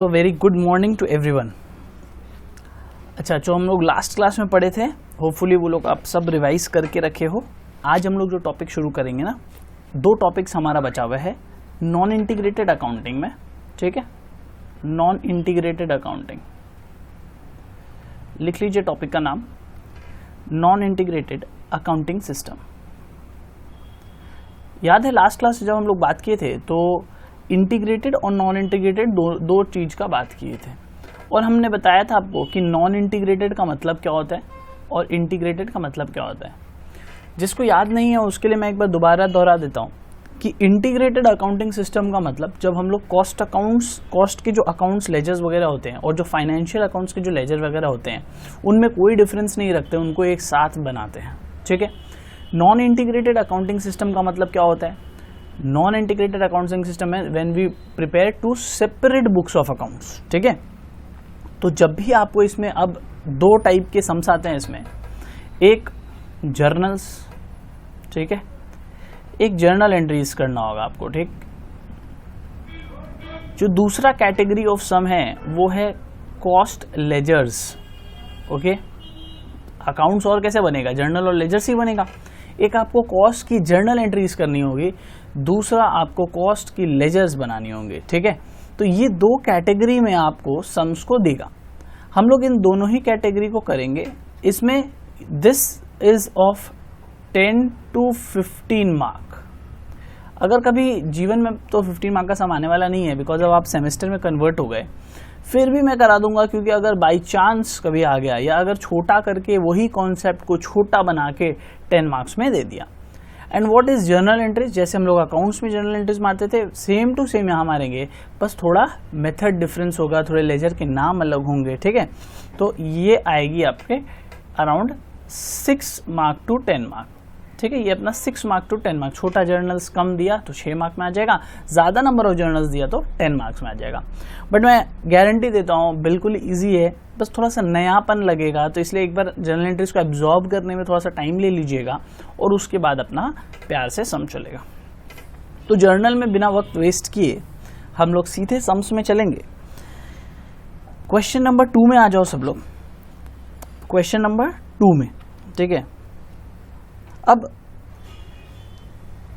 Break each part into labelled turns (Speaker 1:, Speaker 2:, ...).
Speaker 1: तो very good morning to everyone. अच्छा, जो हम लोग लास्ट क्लास में पढ़े थे, होपफुली वो लोग आप सब रिवाइज करके रखे हो। आज हम लोग जो टॉपिक शुरू करेंगे ना, दो टॉपिक्स हमारा बचा हुआ है नॉन इंटीग्रेटेड अकाउंटिंग में। ठीक है, नॉन इंटीग्रेटेड अकाउंटिंग, लिख लीजिए टॉपिक का नाम, नॉन इंटीग्रेटेड अकाउंटिंग सिस्टम। याद है लास्ट क्लास जब हम लोग बात किए थे तो इंटीग्रेटेड और नॉन इंटीग्रेटेड दो चीज का बात किए थे, और हमने बताया था आपको कि नॉन इंटीग्रेटेड का मतलब क्या होता है और इंटीग्रेटेड का मतलब क्या होता है। जिसको याद नहीं है उसके लिए मैं एक बार दोबारा दोहरा देता हूँ कि इंटीग्रेटेड अकाउंटिंग सिस्टम का मतलब, जब हम लोग कॉस्ट के जो अकाउंट्स लेजर्स वगैरह होते हैं और जो फाइनेंशियल अकाउंट्स के जो लेजर वगैरह होते हैं उनमें कोई डिफरेंस नहीं रखते, उनको एक साथ बनाते हैं। ठीक है, नॉन इंटीग्रेटेड अकाउंटिंग सिस्टम का मतलब क्या होता है? नॉन इंटीग्रेटेड अकाउंटिंग सिस्टम है when we prepare to separate books of accounts. ठीक है, तो जब भी आपको इसमें अब दो टाइप के सम्स आते हैं इसमें, एक जर्नल्स, ठीक है, एक जर्नल एंट्रीज करना होगा आपको। ठीक, जो दूसरा कैटेगरी ऑफ सम है वो है कॉस्ट लेजर्स। ओके, अकाउंट्स और कैसे बनेगा? जर्नल और लेजर्स ही बनेगा। एक आपको कॉस्ट की जर्नल एंट्रीज करनी होगी, दूसरा आपको कॉस्ट की लेजर्स बनानी होंगी। ठीक है, तो ये दो कैटेगरी में आपको सम्स को देगा। हम लोग इन दोनों ही कैटेगरी को करेंगे। इसमें this is of 10 to 15 mark. अगर कभी जीवन में तो 15 मार्क का सम आने वाला नहीं है, बिकॉज अब आप सेमेस्टर में कन्वर्ट हो गए, फिर भी मैं करा दूंगा, क्योंकि अगर बाई चांस कभी आ गया या अगर छोटा करके वही कॉन्सेप्ट को छोटा बना के 10 मार्क्स में दे दिया। And what is journal entries? जैसे हम लोग अकाउंट्स में जर्नल एंट्रीज मारते थे, सेम टू सेम यहाँ मारेंगे, बस थोड़ा मेथड डिफरेंस होगा, थोड़े लेजर के नाम अलग होंगे। ठीक है, तो ये आएगी आपके अराउंड 6 मार्क टू 10 मार्क। ठीक है, ये अपना 6 मार्क टू 10 मार्क। छोटा जर्नल्स कम दिया तो 6 मार्क में आ जाएगा, ज़्यादा नंबर ऑफ जर्नल्स दिया तो 10 मार्क्स में आ जाएगा। बट मैं गारंटी देता हूँ बिल्कुल इजी है, बस थोड़ा सा नयापन लगेगा, तो इसलिए एक बार जर्नल एंट्रीज को एब्जॉर्ब करने में थोड़ा सा टाइम ले लीजिएगा और उसके बाद अपना प्यार से सम चलेगा। तो जर्नल में बिना वक्त वेस्ट किए हम लोग सीधे सम्स में चलेंगे। क्वेश्चन नंबर 2 में आ जाओ सब लोग, क्वेश्चन नंबर 2 में। ठीक है, अब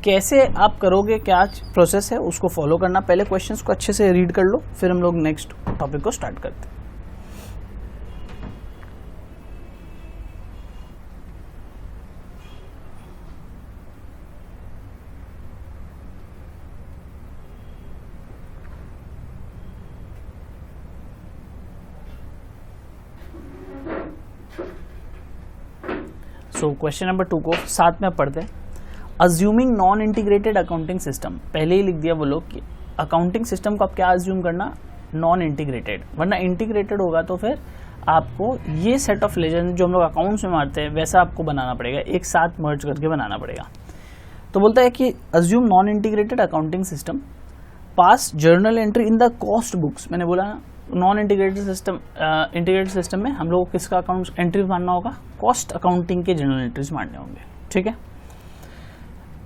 Speaker 1: कैसे आप करोगे, क्या प्रोसेस है उसको फॉलो करना। पहले क्वेश्चंस को अच्छे से रीड कर लो, फिर हम लोग नेक्स्ट टॉपिक को स्टार्ट करते हैं। सो क्वेश्चन नंबर 2 को साथ में पढ़ते हैं। Assuming non integrated accounting system, पहले ही लिख दिया वो लोग कि अकाउंटिंग सिस्टम को आप क्या अज्यूम करना, नॉन इंटीग्रेटेड, वरना इंटीग्रेटेड होगा तो फिर आपको ये सेट ऑफ लेजर जो हम लोग अकाउंट्स में मारते हैं वैसा आपको बनाना पड़ेगा, एक साथ मर्ज करके बनाना पड़ेगा। तो बोलता है कि assume non integrated accounting system pass journal entry in the cost books. मैंने बोला non integrated system, integrated system में हम लोग को किसका अकाउंट एंट्रीज मानना होगा? कॉस्ट अकाउंटिंग के जर्नल एंट्रीज मानने होंगे। ठीक है,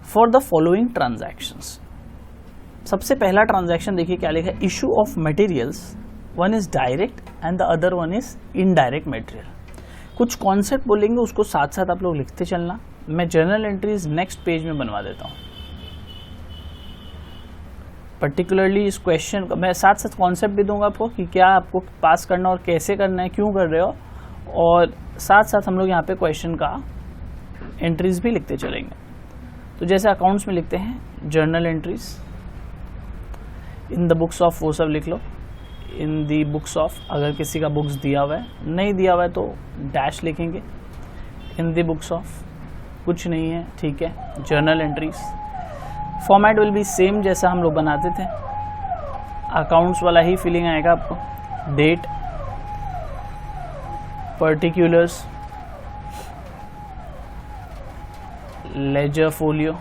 Speaker 1: फॉर द फॉलोइंग ट्रांजैक्शंस। सबसे पहला ट्रांजैक्शन देखिए क्या लिखा है, issue of materials, one is direct and the other one is indirect material. कुछ कॉन्सेप्ट बोलेंगे उसको साथ साथ आप लोग लिखते चलना। मैं जर्नल एंट्रीज नेक्स्ट पेज में बनवा देता हूँ। पर्टिकुलरली इस क्वेश्चन का मैं साथ साथ कॉन्सेप्ट भी दूंगा आपको कि क्या आपको पास करना और कैसे करना है, क्यों कर रहे हो, और साथ साथ हम लोग यहाँ पे क्वेश्चन का एंट्रीज भी लिखते चलेंगे। तो जैसे अकाउंट्स में लिखते हैं journal entries in the books of, वो सब लिख लो, इन दी बुक्स ऑफ। अगर किसी का बुक्स दिया हुआ है, नहीं दिया हुआ है तो डैश लिखेंगे। इन दी बुक्स ऑफ, कुछ नहीं है, ठीक है, journal entries. Format will be same जैसा हम लोग बनाते थे, अकाउंट्स वाला ही फीलिंग आएगा आपको। Date, particulars, ledger folio,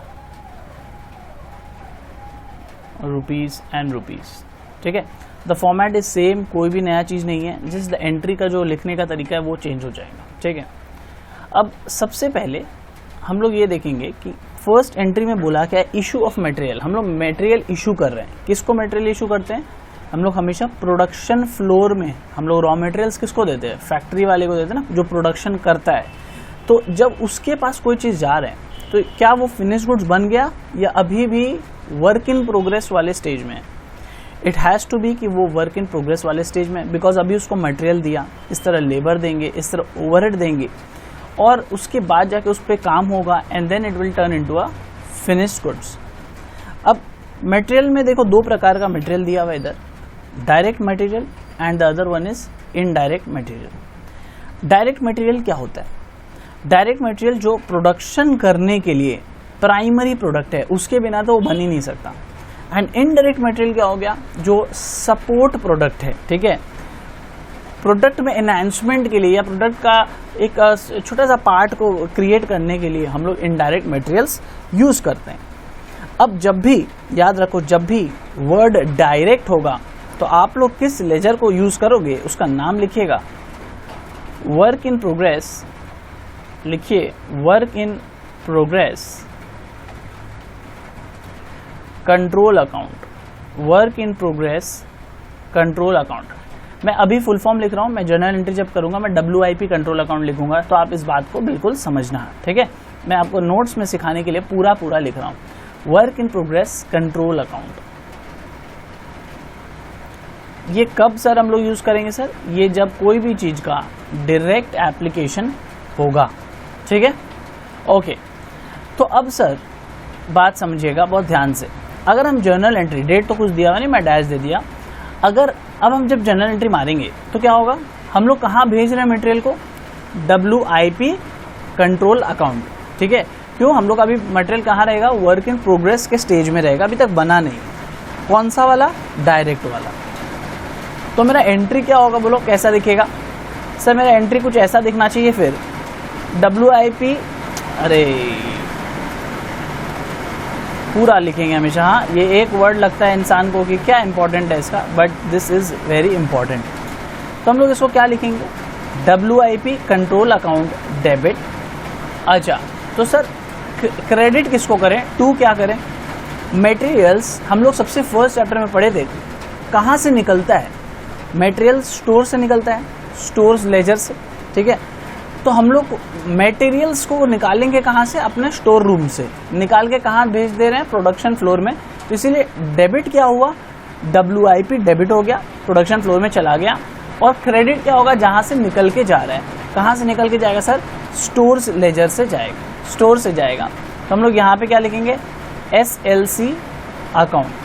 Speaker 1: rupees and rupees. ठीक है, द फॉर्मेट इज सेम, कोई भी नया चीज़ नहीं है, जिस द एंट्री का जो लिखने का तरीका है वो चेंज हो जाएगा। ठीक है, अब सबसे पहले हम लोग ये देखेंगे कि फर्स्ट एंट्री में बोला क्या है, इशू ऑफ मटेरियल। हम लोग मटेरियल इशू कर रहे हैं। किसको मटेरियल इशू करते हैं? हम लोग हमेशा प्रोडक्शन फ्लोर में हम लोग रॉ मटेरियल्स किसको देते हैं, फैक्ट्री वाले को देते हैं ना, जो प्रोडक्शन करता है। तो जब उसके पास कोई चीज़ जा रहा है तो क्या वो फिनिश गुड्स बन गया या अभी भी वर्क इन प्रोग्रेस वाले स्टेज में है। इट हैज़ टू बी कि वो वर्क इन प्रोग्रेस वाले स्टेज में, बिकॉज अभी उसको मटेरियल दिया, इस तरह लेबर देंगे, इस तरह ओवरहेड देंगे, और उसके बाद जाके उस पर काम होगा and then it will turn into a finished goods. अब मटेरियल में देखो दो प्रकार का मटेरियल दिया हुआ इधर, direct material and the other one is indirect material. Direct material क्या होता है? डायरेक्ट मटेरियल जो प्रोडक्शन करने के लिए प्राइमरी प्रोडक्ट है, उसके बिना तो वो बन ही नहीं सकता। एंड इनडायरेक्ट मटेरियल क्या हो गया, जो सपोर्ट प्रोडक्ट है, ठीक है, प्रोडक्ट में एनहांसमेंट के लिए या प्रोडक्ट का एक छोटा सा पार्ट को क्रिएट करने के लिए हम लोग इनडायरेक्ट मटेरियल्स यूज करते हैं। अब जब भी याद रखो, जब भी वर्ड डायरेक्ट होगा तो आप लोग किस लेजर को यूज करोगे, उसका नाम लिखिएगा, वर्क इन प्रोग्रेस लिखिए, work in progress control account, work in progress control account. मैं अभी फुल फॉर्म लिख रहा हूं, मैं जर्नल एंट्री जब करूंगा मैं WIP कंट्रोल अकाउंट लिखूंगा, तो आप इस बात को बिल्कुल समझना, ठीक है। मैं आपको नोट्स में सिखाने के लिए पूरा लिख रहा हूं, work in progress control account. ये कब सर हम लोग यूज करेंगे सर? ये जब कोई भी चीज का डायरेक्ट एप्लीकेशन होगा, ठीक है, ओके। तो अब सर बात समझिएगा बहुत ध्यान से, अगर हम जर्नल एंट्री, डेट तो कुछ दिया हुआ नहीं, मैं डैश दे दिया, अगर अब हम जब जर्नल एंट्री मारेंगे तो क्या होगा, हम लोग कहाँ भेज रहे हैं मटेरियल को, WIP कंट्रोल अकाउंट, ठीक है। क्यों? हम लोग अभी मटेरियल कहाँ रहेगा, वर्क इन प्रोग्रेस के स्टेज में रहेगा, अभी तक बना नहीं। कौन सा वाला? डायरेक्ट वाला। तो मेरा एंट्री क्या होगा, बोलो कैसा दिखेगा सर? मेरा एंट्री कुछ ऐसा दिखना चाहिए, फिर WIP, अरे पूरा लिखेंगे हमेशा। हाँ, ये एक वर्ड लगता है इंसान को कि क्या इंपॉर्टेंट है इसका, but this is very important. तो हम लोग इसको क्या लिखेंगे, WIP कंट्रोल अकाउंट डेबिट। अच्छा, तो सर क्रेडिट किसको करें, टू क्या करें, मटेरियल्स। हम लोग सबसे फर्स्ट चैप्टर में पढ़े थे, कहाँ से निकलता है मटेरियल, स्टोर से निकलता है, स्टोर्स लेजर से, ठीक है। तो हम लोग मटेरियल्स को निकालेंगे कहाँ से, अपने स्टोर रूम से निकाल के कहाँ भेज दे रहे हैं, प्रोडक्शन फ्लोर में। तो इसीलिए डेबिट क्या हुआ, WIP डेबिट हो गया, प्रोडक्शन फ्लोर में चला गया, और क्रेडिट क्या होगा, जहाँ से निकल के जा रहा है, कहाँ से निकल के जाएगा सर, स्टोर्स लेजर से जाएगा, स्टोर से जाएगा। तो हम लोग यहाँ पे क्या लिखेंगे, SLC अकाउंट,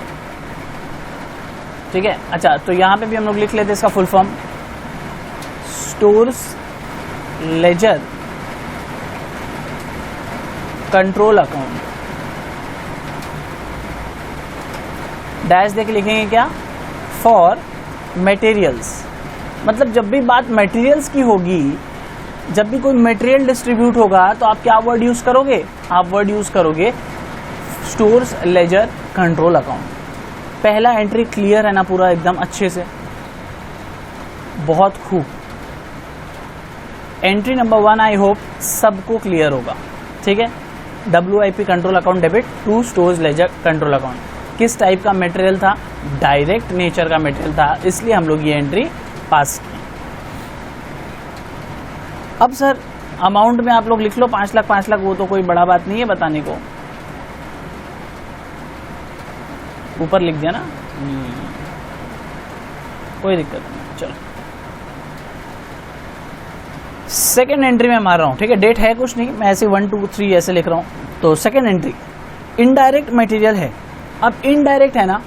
Speaker 1: ठीक है। अच्छा, तो यहाँ पे भी हम लोग लिख लेते हैं इसका full form, stores ledger control account. Dash देके लिखेंगे क्या, फॉर मटेरियल्स। मतलब जब भी बात मटेरियल्स की होगी, जब भी कोई मटेरियल डिस्ट्रीब्यूट होगा, तो आप क्या वर्ड यूज करोगे, आप वर्ड यूज करोगे स्टोर्स लेजर कंट्रोल अकाउंट। पहला एंट्री क्लियर है ना पूरा एकदम अच्छे से, बहुत खूब। एंट्री नंबर 1 आई होप सबको क्लियर होगा, ठीक है। WIP control account debit to stores ledger control account. किस टाइप का मटेरियल था, डायरेक्ट नेचर का मटेरियल था, इसलिए हम लोग ये एंट्री पास की। अब सर अमाउंट में आप लोग लिख लो 5 लाख 5 लाख, वो तो कोई बड़ा बात नहीं है बताने को, ऊपर लिख दिया ना, कोई दिक्कत नहीं। चलो सेकेंड एंट्री में मार रहा हूँ, ठीक है। डेट है कुछ नहीं, मैं ऐसे 1 2 3 ऐसे लिख रहा हूँ। तो सेकेंड एंट्री इनडायरेक्ट मटेरियल है। अब इनडायरेक्ट है ना,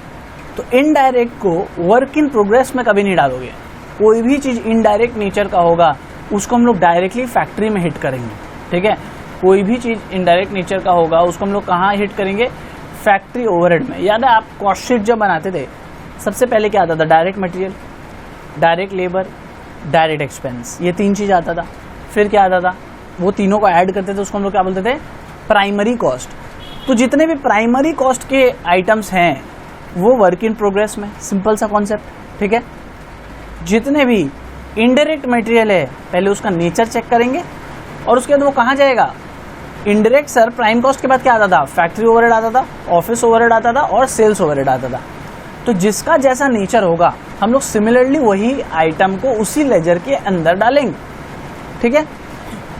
Speaker 1: तो इनडायरेक्ट को वर्क इन प्रोग्रेस में कभी नहीं डालोगे। कोई भी चीज इनडायरेक्ट नेचर का होगा उसको हम लोग डायरेक्टली फैक्ट्री में हिट करेंगे, ठीक है। कोई भी चीज इनडायरेक्ट नेचर का होगा उसको हम लोग कहाँ हिट करेंगे, फैक्ट्री ओवरहेड में। याद है आप कॉस्ट शीट जब बनाते थे, सबसे पहले क्या आता था, direct material, direct labour, direct expense, ये 3 चीज आता था। फिर क्या आता था, वो तीनों को ऐड करते थे, उसको हम लोग क्या बोलते थे, प्राइमरी कॉस्ट। तो जितने भी प्राइमरी कॉस्ट के आइटम्स हैं वो वर्क इन प्रोग्रेस में, सिंपल सा कॉन्सेप्ट, ठीक है। जितने भी इनडायरेक्ट मटेरियल है पहले उसका नेचर चेक करेंगे और उसके बाद वो कहाँ जाएगा, इनडायरेक्ट सर प्राइम कॉस्ट के बाद क्या आता था, फैक्ट्री ओवरहेड आता था, ऑफिस ओवरहेड आता था और सेल्स ओवरहेड आता था। तो जिसका जैसा नेचर होगा हम लोग सिमिलरली वही आइटम को उसी लेजर के अंदर डालेंगे, ठीक है।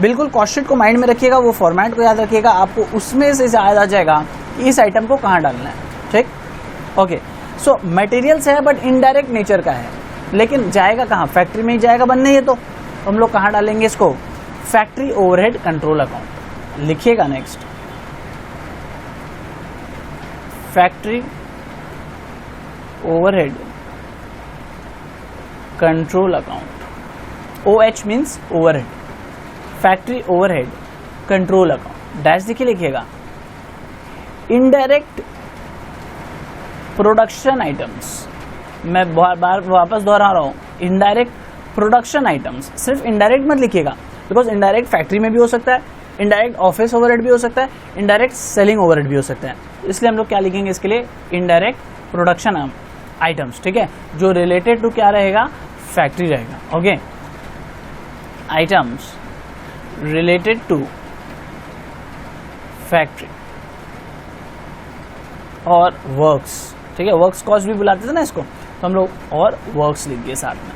Speaker 1: बिल्कुल कॉस्ट शीट को माइंड में रखिएगा, वो फॉर्मेट को याद रखिएगा, आपको उसमें से याद आ जाएगा कि इस आइटम को कहाँ डालना है, ठीक। ओके, सो मटेरियल्स है बट इनडायरेक्ट नेचर का है, लेकिन जाएगा कहाँ, फैक्ट्री में ही जाएगा बनने। ये तो हम लोग कहाँ डालेंगे इसको, फैक्ट्री ओवरहेड कंट्रोल अकाउंट लिखिएगा। Next, factory overhead control account, OH means overhead, factory overhead control account, dash देखिए लिखिएगा। इनडायरेक्ट प्रोडक्शन आइटम्स, मैं बार वापस दोहरा रहा हूँ, इनडायरेक्ट प्रोडक्शन आइटम्स, सिर्फ इनडायरेक्ट मत लिखिएगा, बिकॉज इनडायरेक्ट फैक्ट्री में भी हो सकता है, इनडायरेक्ट ऑफिस ओवरहेड भी हो सकता है, इनडायरेक्ट सेलिंग ओवरहेड भी हो सकता है। इसलिए हम लोग क्या लिखेंगे इसके लिए, इनडायरेक्ट प्रोडक्शन आइटम्स, ठीक है, जो रिलेटेड टू क्या रहेगा, फैक्ट्री रहेगा। Okay, items related to factory और वर्क्स, ठीक है, वर्क्स कॉस्ट भी बुलाते थे ना इसको, तो हम लोग और वर्क्स लिख दिए साथ में।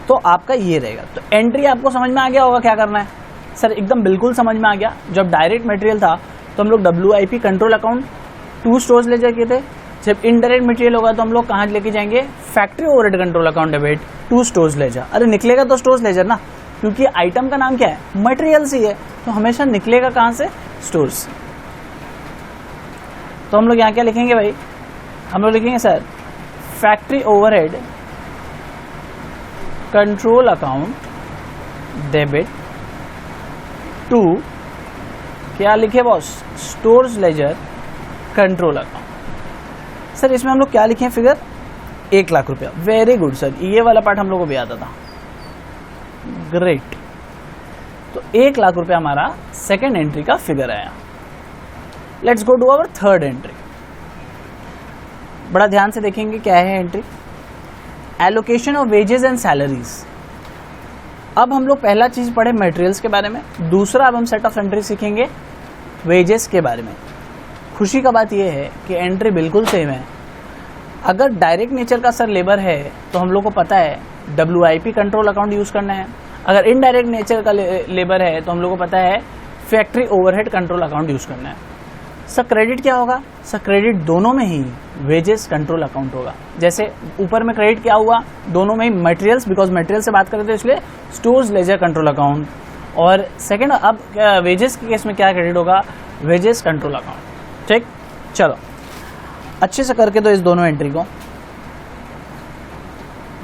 Speaker 1: तो आपका ये रहेगा। तो एंट्री आपको समझ में आ गया होगा क्या करना है सर, एकदम बिल्कुल समझ में आ गया। जब डायरेक्ट मटेरियल था तो हम लोग WIP कंट्रोल अकाउंट 2 स्टोर्स ले जाके थे, जब इनडायरेक्ट मटेरियल होगा तो हम लोग कहाँ लेके जाएंगे, factory overhead control account debit 2 stores ledger. अरे निकलेगा तो स्टोर्स लेजर ना, क्योंकि आइटम का नाम क्या है, मटेरियल्स ही है, तो हमेशा निकलेगा कहाँ से, स्टोर्स। तो हम लोग यहाँ क्या लिखेंगे भाई, हम लोग लिखेंगे sir factory overhead control account debit to, क्या लिखे boss, stores ledger control account. Sir इसमें हम लोग क्या लिखे, फिगर 1 लाख रुपया। वेरी गुड सर, ये वाला पार्ट हम लोग को भी आता था, ग्रेट। तो 1 लाख रुपया हमारा सेकेंड एंट्री का फिगर आया। Let's go to our third entry. बड़ा ध्यान से देखेंगे क्या है entry, allocation of wages and salaries. अब हम लोग पहला चीज पढ़े मटेरियल्स के बारे में, दूसरा अब हम सेट ऑफ एंट्री सीखेंगे वेजेस के बारे में। खुशी का बात यह है कि एंट्री बिल्कुल सेम है। अगर डायरेक्ट नेचर का सर लेबर है तो हम लोग को पता है WIP कंट्रोल अकाउंट यूज करना है, अगर इनडायरेक्ट नेचर का लेबर है तो हम लोग को पता है factory overhead control account use करना है। सर क्रेडिट क्या होगा, सर क्रेडिट दोनों में ही वेजेस कंट्रोल अकाउंट होगा। जैसे ऊपर में क्रेडिट क्या हुआ, दोनों में ही मटेरियल्स, बिकॉज मटेरियल से बात करते हैं इसलिए स्टोर्स लेजर कंट्रोल अकाउंट, और सेकंड अब वेजेस के केस में क्या क्रेडिट होगा, वेजेस कंट्रोल अकाउंट। ठीक, चलो अच्छे से करके दो इस दोनों एंट्री को।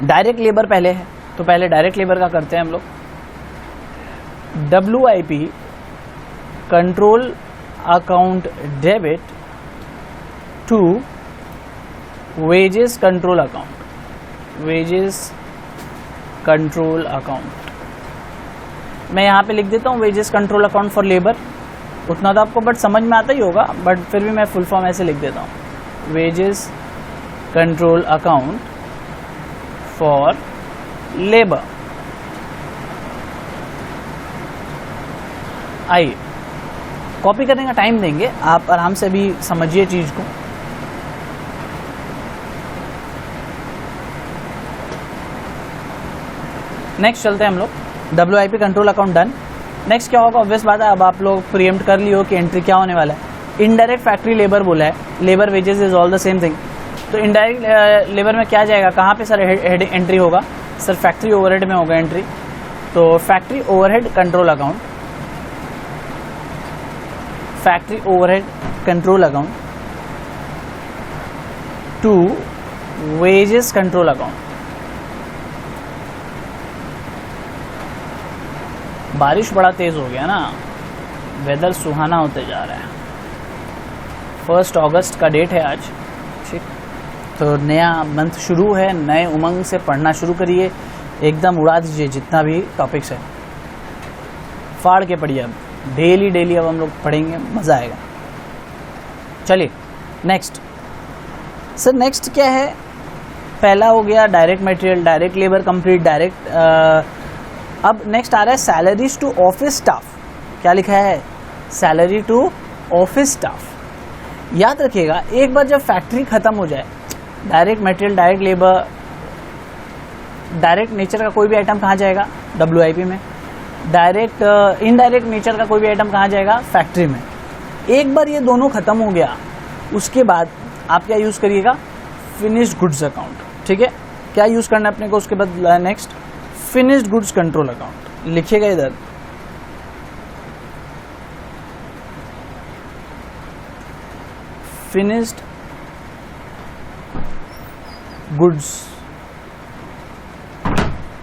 Speaker 1: डायरेक्ट लेबर पहले है तो पहले डायरेक्ट लेबर का करते हैं हम लोग। WIP control account debit to wages control account, wages control account. मैं यहाँ पे लिख देता हूँ wages control account for labour, उतना तो आपको बट समझ में आता ही होगा, बट फिर भी मैं फुल फॉर्म ऐसे लिख देता हूँ, wages control account for labour. आइए कॉपी करने का टाइम देंगे, आप आराम से भी समझिए चीज को। नेक्स्ट चलते हैं हम लोग, WIP control account done. Next क्या होगा, ऑब्वियस बात है, अब आप लोग प्रीएम्प्ट कर लियो कि एंट्री क्या होने वाला है। इनडायरेक्ट फैक्ट्री लेबर बोला है, labour wages is all the same thing. तो इनडायरेक्ट लेबर में क्या जाएगा, कहाँ पे सर एंट्री होगा, सर फैक्ट्री ओवरहेड में होगा एंट्री। तो factory overhead control account, factory overhead control account to wages control account. बारिश बड़ा तेज हो गया ना, वेदर सुहाना होते जा रहा है। 1 अगस्त का डेट है आज, ठीक। तो नया मंथ शुरू है, नए उमंग से पढ़ना शुरू करिए, एकदम उड़ा दीजिए जितना भी टॉपिक्स है, फाड़ के पढ़िए। अब डेली अब हम लोग पढ़ेंगे, मज़ा आएगा। चलिए नेक्स्ट सर, नेक्स्ट क्या है, पहला हो गया direct material, direct labour complete, direct. अब नेक्स्ट आ रहा है सैलरीज टू ऑफिस स्टाफ। क्या लिखा है, सैलरी टू ऑफिस स्टाफ। याद रखिएगा एक बार जब फैक्ट्री खत्म हो जाए direct material, direct labour, direct nature का कोई भी आइटम कहाँ जाएगा, WIP में। डायरेक्ट इनडायरेक्ट नेचर का कोई भी आइटम कहाँ जाएगा, फैक्ट्री में। एक बार ये दोनों खत्म हो गया, उसके बाद आप क्या यूज करिएगा, फिनिश्ड गुड्स अकाउंट। ठीक है, क्या यूज करना है अपने को उसके बाद, next finished goods control account लिखिएगा इधर। Finished goods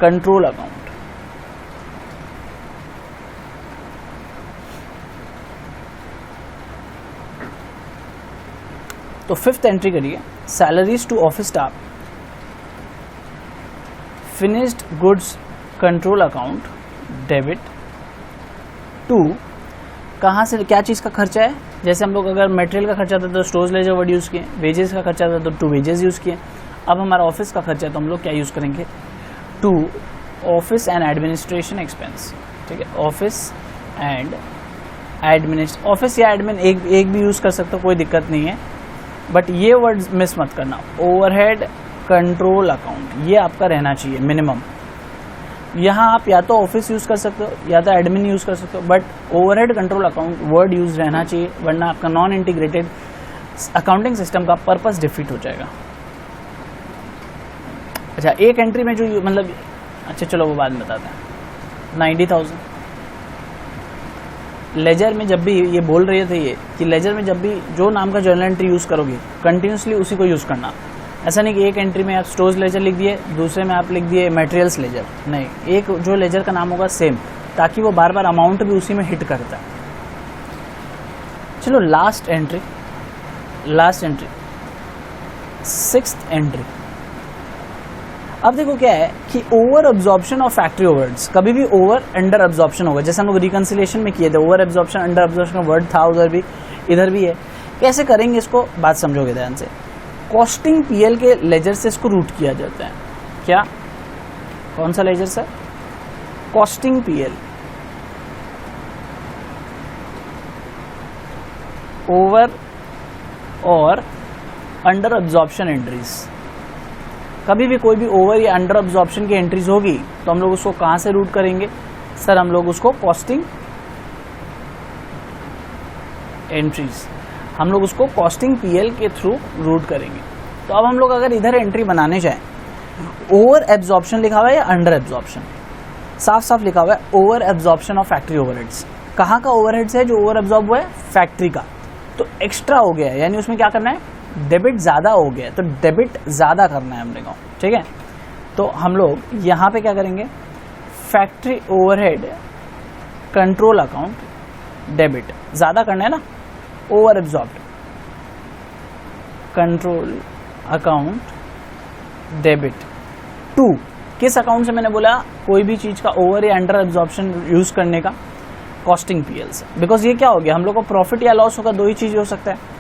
Speaker 1: control account. तो फिफ्थ एंट्री करिए, salaries to office staff, finished goods control account debit to, कहाँ से क्या चीज़ का खर्चा है, जैसे हम लोग अगर मटेरियल का खर्चा था तो स्टोर्स लेजर वर्ड यूज़ किए, वेजेस का खर्चा था तो टू वेजेस यूज़ किए। अब हमारा ऑफिस का खर्चा है तो हम लोग क्या यूज़ करेंगे, to office and administration expense. ठीक है, ऑफिस एंड ऑफिस या एडमिन एक भी यूज़ कर सकते हो, कोई दिक्कत नहीं है, बट ये वर्ड मिस मत करना। ओवरहेड कंट्रोल अकाउंट ये आपका रहना चाहिए मिनिमम। यहाँ आप या तो ऑफिस यूज़ कर सकते हो या तो एडमिन यूज़ कर सकते हो, but overhead control account word use रहना चाहिए, वरना आपका नॉन इंटीग्रेटेड अकाउंटिंग सिस्टम का पर्पस डिफीट हो जाएगा। अच्छा, एक एंट्री में जो मतलब, अच्छा चलो वो बाद में बताते हैं। 90,000 लेजर में जब भी ये बोल रहे थे ये कि लेजर में जब भी जो नाम का जर्नल एंट्री यूज़ करोगे कंटिन्यूसली उसी को यूज़ करना। ऐसा नहीं कि एक एंट्री में आप स्टोर्स लेजर लिख दिए, दूसरे में आप लिख दिए मटेरियल्स लेजर, नहीं, एक जो लेजर का नाम होगा सेम, ताकि वो बार बार अमाउंट भी उसी में हिट करता है। चलो लास्ट एंट्री सिक्स्थ एंट्री। अब देखो क्या है कि over absorption of factory overheads, कभी भी ओवर अंडर एब्जॉर्प्शन होगा, जैसे हम लोग रिकंसिलिएशन में किए थे, ओवर एब्जॉर्प्शन अंडर एब्जॉर्प्शन का वर्ड था उधर भी, इधर भी है। कैसे करेंगे इसको, बात समझोगे ध्यान से। कॉस्टिंग पीएल के लेजर से इसको रूट किया जाता है। क्या, कौन सा ledger sir, costing PL. Over और अंडर एब्जॉर्प्शन एंट्रीज, कभी भी कोई भी ओवर या अंडर एब्जॉर्प्शन की एंट्रीज होगी तो हम लोग उसको कहां से रूट करेंगे सर, हम लोग उसको कॉस्टिंग एंट्रीज, हम लोग उसको कॉस्टिंग पीएल के थ्रू रूट करेंगे। तो अब हम लोग अगर इधर एंट्री बनाने जाएं, ओवर एब्जॉर्प्शन लिखा हुआ है या अंडर एब्जॉर्प्शन, साफ साफ लिखा हुआ है over absorption of factory overheads. कहाँ का ओवरहेड्स है जो ओवर एब्जॉर्ब हुआ है, फैक्ट्री का, तो एक्स्ट्रा हो गया है, यानी उसमें क्या करना है, डेबिट ज़्यादा हो गया है, तो डेबिट ज़्यादा करना है हमने कहा। ठीक है, तो हम लोग यहाँ पे क्या करेंगे, factory overhead control account debit, ज़्यादा करना है ना, over absorbed control account debit to, किस अकाउंट से मैंने बोला, कोई भी चीज़ का ओवर या अंडर एब्जॉर्प्शन यूज़ करने का, कॉस्टिंग पीएल से। बिकॉज ये क्या हो गया, हम लोग को प्रॉफिट या लॉस होगा, दो ही चीज़ हो सकता है,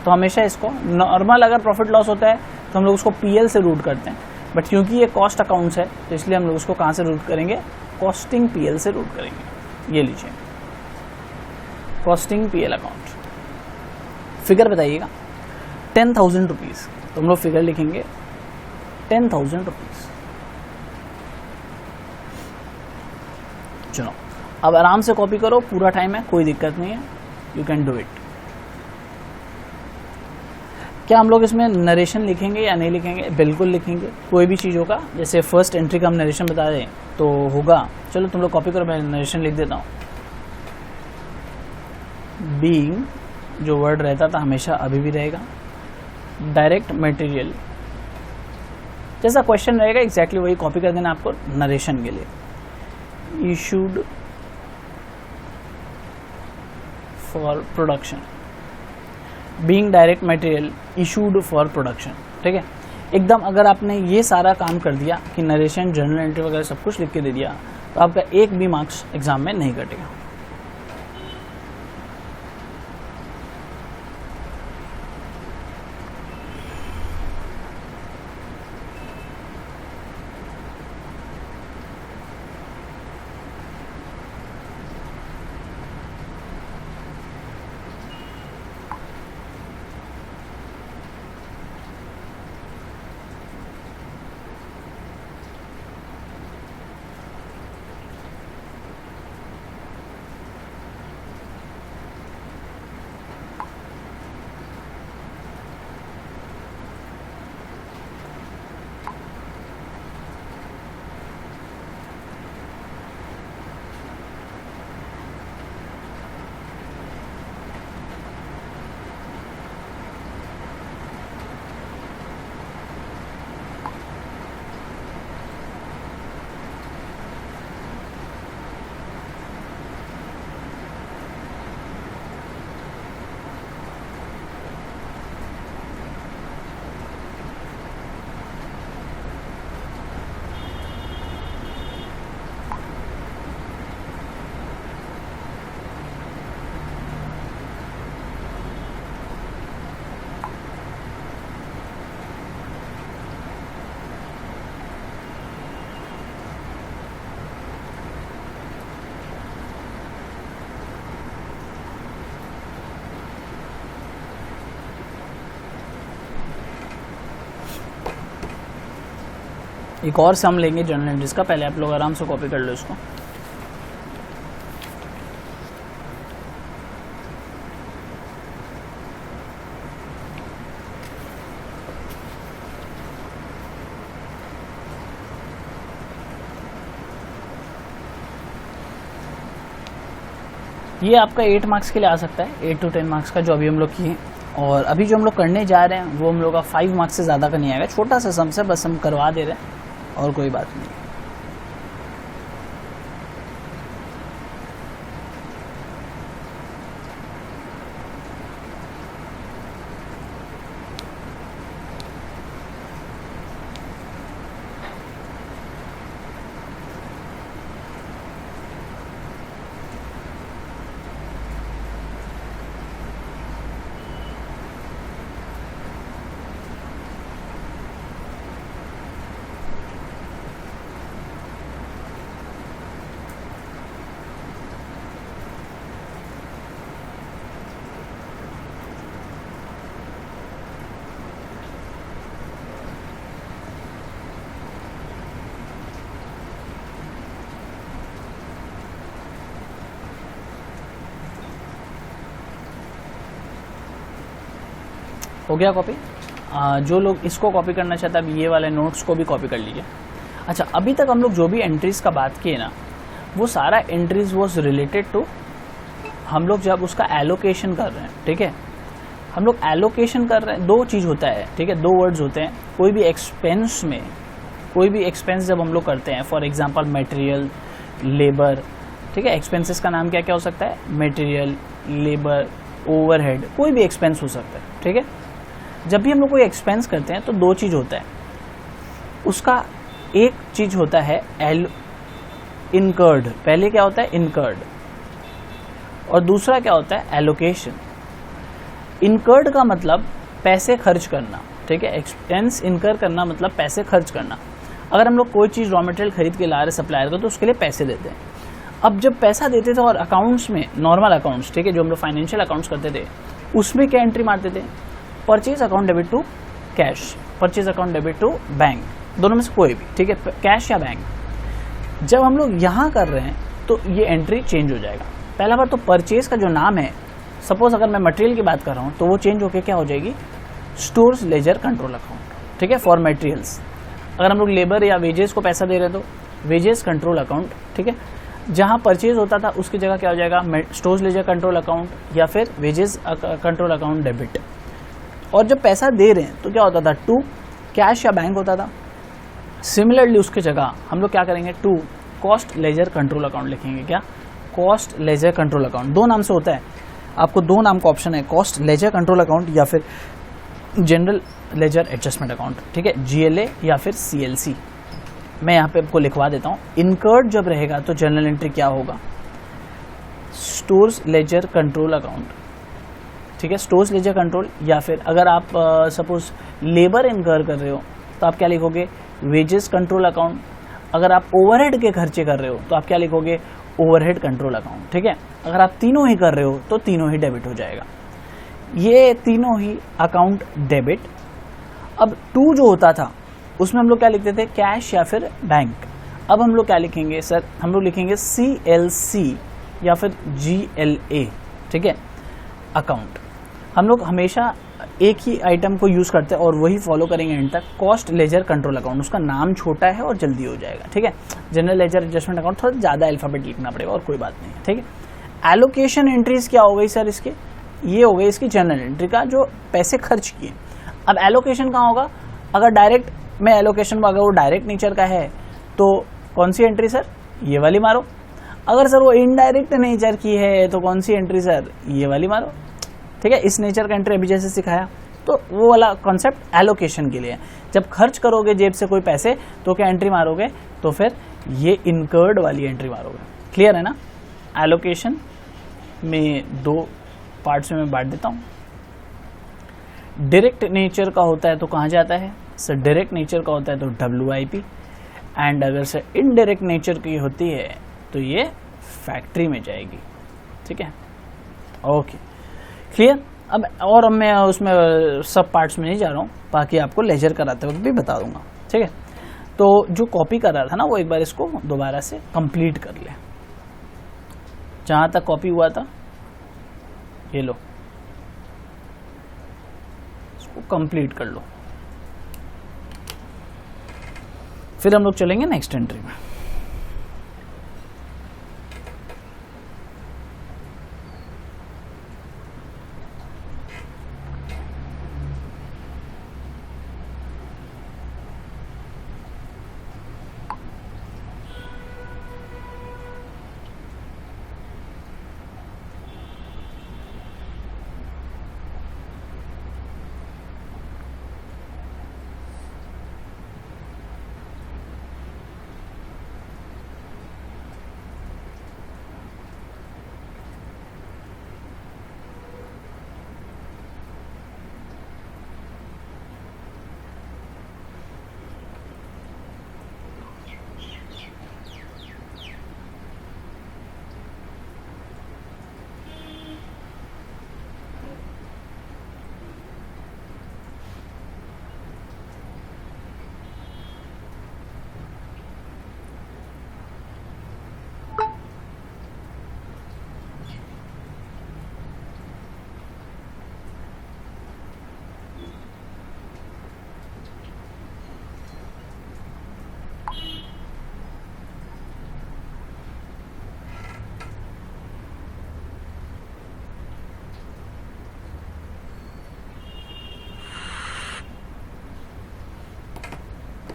Speaker 1: तो हमेशा इसको नॉर्मल अगर प्रॉफिट लॉस होता है तो हम लोग उसको पीएल से रूट करते हैं, बट क्योंकि ये कॉस्ट अकाउंट्स है तो इसलिए हम लोग उसको कहाँ से रूट करेंगे, कॉस्टिंग पीएल से रूट करेंगे। ये लीजिए कॉस्टिंग पीएल अकाउंट। फिगर बताइएगा 10,000 रुपीज़, तो हम लोग फिगर लिखेंगे 10,000 रुपीज़। चलो अब आराम से कॉपी करो, पूरा टाइम है, कोई दिक्कत नहीं है, यू कैन डू इट। क्या हम लोग इसमें नरेशन लिखेंगे या नहीं लिखेंगे, बिल्कुल लिखेंगे, कोई भी चीज़ होगा, जैसे फर्स्ट एंट्री का हम नरेशन बता दें तो होगा। चलो तुम लोग कॉपी करो, मैं नरेशन लिख देता हूँ। बीइंग जो वर्ड रहता था हमेशा अभी भी रहेगा, डायरेक्ट मटेरियल जैसा क्वेश्चन रहेगा एग्जैक्टली वही कॉपी कर देना आपको नरेशन के लिए। Issued for production, being direct material issued for production. ठीक है, एकदम अगर आपने ये सारा काम कर दिया कि नरेशन, जर्नल एंट्री वगैरह सब कुछ लिख के दे दिया तो आपका एक भी मार्क्स एग्जाम में नहीं कटेगा। एक और सम लेंगे जर्नल एंट्रीज का, पहले आप लोग आराम से कॉपी कर लो इसको। ये आपका 8 मार्क्स के लिए आ सकता है, 8 to 10 मार्क्स का जो अभी हम लोग किए। और अभी जो हम लोग करने जा रहे हैं वो हम लोग का 5 मार्क्स से ज़्यादा का नहीं आएगा, छोटा सा सम से बस हम करवा दे रहे हैं और कोई बात नहीं। हो गया कॉपी? जो लोग इसको कॉपी करना चाहता है, अब ये वाले नोट्स को भी कॉपी कर लीजिए। अच्छा, अभी तक हम लोग जो भी एंट्रीज का बात किए ना, वो सारा एंट्रीज वॉज रिलेटेड टू, हम लोग जब उसका एलोकेशन कर रहे हैं, ठीक है, हम लोग एलोकेशन कर रहे हैं, दो चीज़ होता है, ठीक है, दो वर्ड्स होते हैं। कोई भी एक्सपेंस में, कोई भी एक्सपेंस जब हम लोग करते हैं, फॉर एग्जांपल मटेरियल, लेबर, ठीक है, एक्सपेंसेस का नाम क्या क्या हो सकता है, मटेरियल, लेबर, ओवरहेड, कोई भी एक्सपेंस हो सकता है, ठीक है। जब भी हम लोग कोई एक्सपेंस करते हैं तो दो चीज़ होता है उसका, एक चीज़ होता है इनकर्ड, पहले क्या होता है इनकर्ड, और दूसरा क्या होता है एलोकेशन। इनकर्ड का मतलब पैसे खर्च करना, ठीक है, एक्सपेंस इनकर करना मतलब पैसे खर्च करना। अगर हम लोग कोई चीज़ रॉ मटेरियल खरीद के ला रहे सप्लायर को तो उसके लिए पैसे देते हैं। अब जब पैसा देते थे और अकाउंट्स में, नॉर्मल अकाउंट्स, ठीक है, जो हम लोग फाइनेंशियल अकाउंट्स करते थे, उसमें क्या एंट्री मारते थे, purchase account debit to cash, purchase account debit to bank, दोनों में से कोई भी, ठीक है, कैश या बैंक। जब हम लोग यहाँ कर रहे हैं तो ये एंट्री चेंज हो जाएगा। पहला बार तो परचेज का जो नाम है, सपोज अगर मैं मटेरियल की बात कर रहा हूँ तो वो चेंज होकर क्या हो जाएगी, स्टोर्स लेजर कंट्रोल अकाउंट, ठीक है, फॉर मटेरियल्स। अगर हम लोग लेबर या वेजेस को पैसा दे रहे हैं तो वेजेस कंट्रोल अकाउंट, ठीक है। जहाँ परचेज होता था उसकी जगह क्या हो जाएगा, स्टोर्स लेजर कंट्रोल अकाउंट या फिर वेजेस कंट्रोल अकाउंट डेबिट। और जब पैसा दे रहे हैं तो क्या होता था, टू कैश या बैंक होता था। सिमिलरली उसकी जगह हम लोग क्या करेंगे, to cost ledger control account लिखेंगे। क्या, कॉस्ट लेजर कंट्रोल अकाउंट, दो नाम से होता है, आपको दो नाम का ऑप्शन है, कॉस्ट लेजर कंट्रोल अकाउंट या फिर जनरल लेजर एडजस्टमेंट अकाउंट, ठीक है, GLA या फिर CLC। मैं यहाँ पे आपको लिखवा देता हूँ। इनकर्ड जब रहेगा तो जनरल एंट्री क्या होगा, स्टोर्स लेजर कंट्रोल अकाउंट, ठीक है, स्टोर्स लेजर कंट्रोल। या फिर अगर आप सपोज लेबर इनकर कर रहे हो तो आप क्या लिखोगे, वेजेस कंट्रोल अकाउंट। अगर आप ओवरहेड के खर्चे कर रहे हो तो आप क्या लिखोगे, ओवरहेड कंट्रोल अकाउंट, ठीक है। अगर आप तीनों ही कर रहे हो तो तीनों ही डेबिट हो जाएगा, ये तीनों ही अकाउंट डेबिट। अब टू जो होता था उसमें हम लोग क्या लिखते थे, कैश या फिर बैंक। अब हम लोग क्या लिखेंगे सर, हम लोग लिखेंगे CLC या फिर GLA, ठीक है, अकाउंट। हम लोग हमेशा एक ही आइटम को यूज़ करते हैं और वही फॉलो करेंगे एंड तक, कॉस्ट लेजर कंट्रोल अकाउंट। उसका नाम छोटा है और जल्दी हो जाएगा, ठीक है। जनरल लेजर एडजस्टमेंट अकाउंट थोड़ा ज़्यादा अल्फाबेट लिखना पड़ेगा और कोई बात नहीं है, ठीक है। एलोकेशन एंट्रीज क्या हो गई सर इसके, ये हो गई इसकी जनरल एंट्री का जो पैसे खर्च किए। अब एलोकेशन कहाँ होगा, अगर डायरेक्ट में एलोकेशन में अगर वो डायरेक्ट नेचर का है तो कौन सी एंट्री सर, ये वाली मारो। अगर सर वो इनडायरेक्ट नेचर की है तो कौन सी एंट्री सर, ये वाली मारो, ठीक है। इस नेचर का एंट्री अभी जैसे सिखाया, तो वो वाला कॉन्सेप्ट एलोकेशन के लिए है। जब खर्च करोगे जेब से कोई पैसे तो क्या एंट्री मारोगे, तो फिर ये इनकर्ड वाली एंट्री मारोगे। क्लियर है ना। एलोकेशन में दो पार्ट्स में मैं बांट देता हूँ। डायरेक्ट नेचर का होता है तो कहाँ जाता है सर, डायरेक्ट नेचर का होता है तो WIP, एंड अगर सर इनडायरेक्ट नेचर की होती है तो ये फैक्ट्री में जाएगी, ठीक है। Okay, clear. अब मैं उसमें सब पार्ट्स में नहीं जा रहा हूँ, बाकी आपको लेजर कराते वक्त भी बता दूंगा, ठीक है। तो जो कॉपी कर रहा था ना वो एक बार इसको दोबारा से कंप्लीट कर ले, जहां तक कॉपी हुआ था ये लो, इसको कंप्लीट कर लो। फिर हम लोग चलेंगे नेक्स्ट एंट्री में।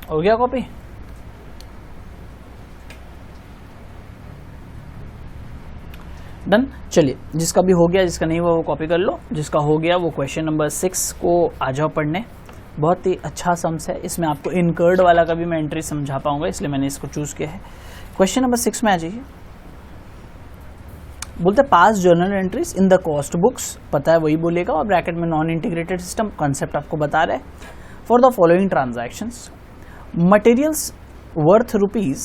Speaker 1: हो गया कॉपी? डन। चलिए, जिसका भी हो गया, जिसका नहीं हुआ वो कॉपी कर लो, जिसका हो गया वो क्वेश्चन नंबर 6 को आ जाओ पढ़ने। बहुत ही अच्छा सम्स है, इसमें आपको इनकर्ड वाला का भी मैं एंट्री समझा पाऊंगा, इसलिए मैंने इसको चूज किया है। क्वेश्चन नंबर 6 में आ जाइए। बोलते पास journal entries in the cost books, पता है वही बोलेगा, और ब्रैकेट में नॉन इंटीग्रेटेड सिस्टम कॉन्सेप्ट आपको बता रहा है। For the following transactions, materials worth rupees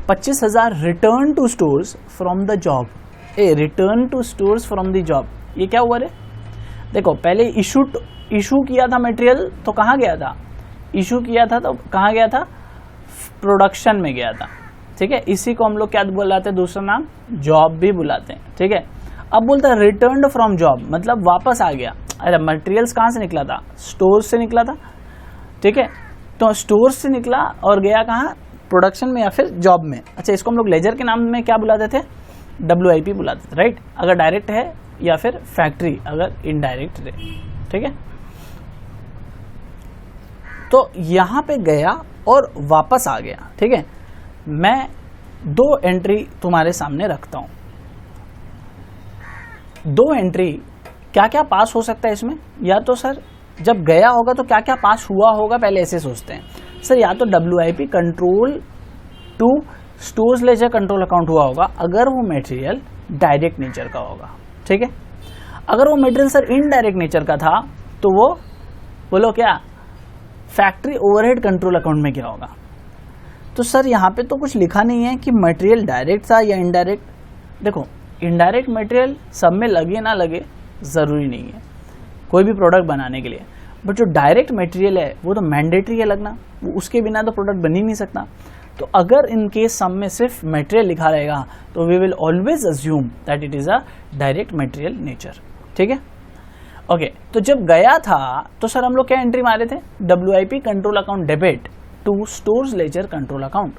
Speaker 1: 25,000 return to stores from the job. Return to stores from the job, ये क्या हुआ रे? देखो, पहले इशू किया था मटेरियल, तो कहाँ गया था? इशू किया था तो कहाँ गया था? प्रोडक्शन में गया था। ठीक है, इसी को हम लोग क्या बुलाते हैं? दूसरा नाम जॉब भी बुलाते हैं। ठीक है, अब बोलता है रिटर्न फ्रॉम जॉब, मतलब वापस आ गया। अरे मटेरियल्स कहाँ से निकला था? स्टोर से निकला था। ठीक है, तो स्टोर से निकला और गया कहाँ? प्रोडक्शन में या फिर जॉब में। अच्छा, इसको हम लोग लेजर के नाम में क्या बुलाते थे? WIP बुलाते थे, राइट? अगर डायरेक्ट है, या फिर फैक्ट्री अगर इनडायरेक्ट है। ठीक है, तो यहां पे गया और वापस आ गया। ठीक है, मैं 2 एंट्री तुम्हारे सामने रखता हूं। 2 एंट्री क्या क्या पास हो सकता है इसमें? या तो सर जब गया होगा तो क्या क्या पास हुआ होगा, पहले ऐसे सोचते हैं सर। या तो WIP control to stores ledger control account हुआ होगा, अगर वो मटेरियल डायरेक्ट नेचर का होगा। ठीक है, अगर वो मटेरियल सर इनडायरेक्ट नेचर का था, तो वो बोलो क्या? फैक्ट्री ओवरहेड कंट्रोल अकाउंट में क्या होगा? तो सर यहाँ पे तो कुछ लिखा नहीं है कि मटेरियल डायरेक्ट था या इनडायरेक्ट। देखो, इनडायरेक्ट मटेरियल सब में लगे ना लगे जरूरी नहीं है कोई भी प्रोडक्ट बनाने के लिए, बट जो डायरेक्ट मटेरियल है वो तो मैंडेटरी है लगना, वो उसके बिना तो प्रोडक्ट बन ही नहीं सकता। तो अगर इन केस सम में सिर्फ मटेरियल लिखा रहेगा, तो we will always assume that it is a direct material nature. ठीक है, ओके। तो जब गया था तो सर हम लोग क्या एंट्री मारे थे? WIP control account debit to stores ledger control account.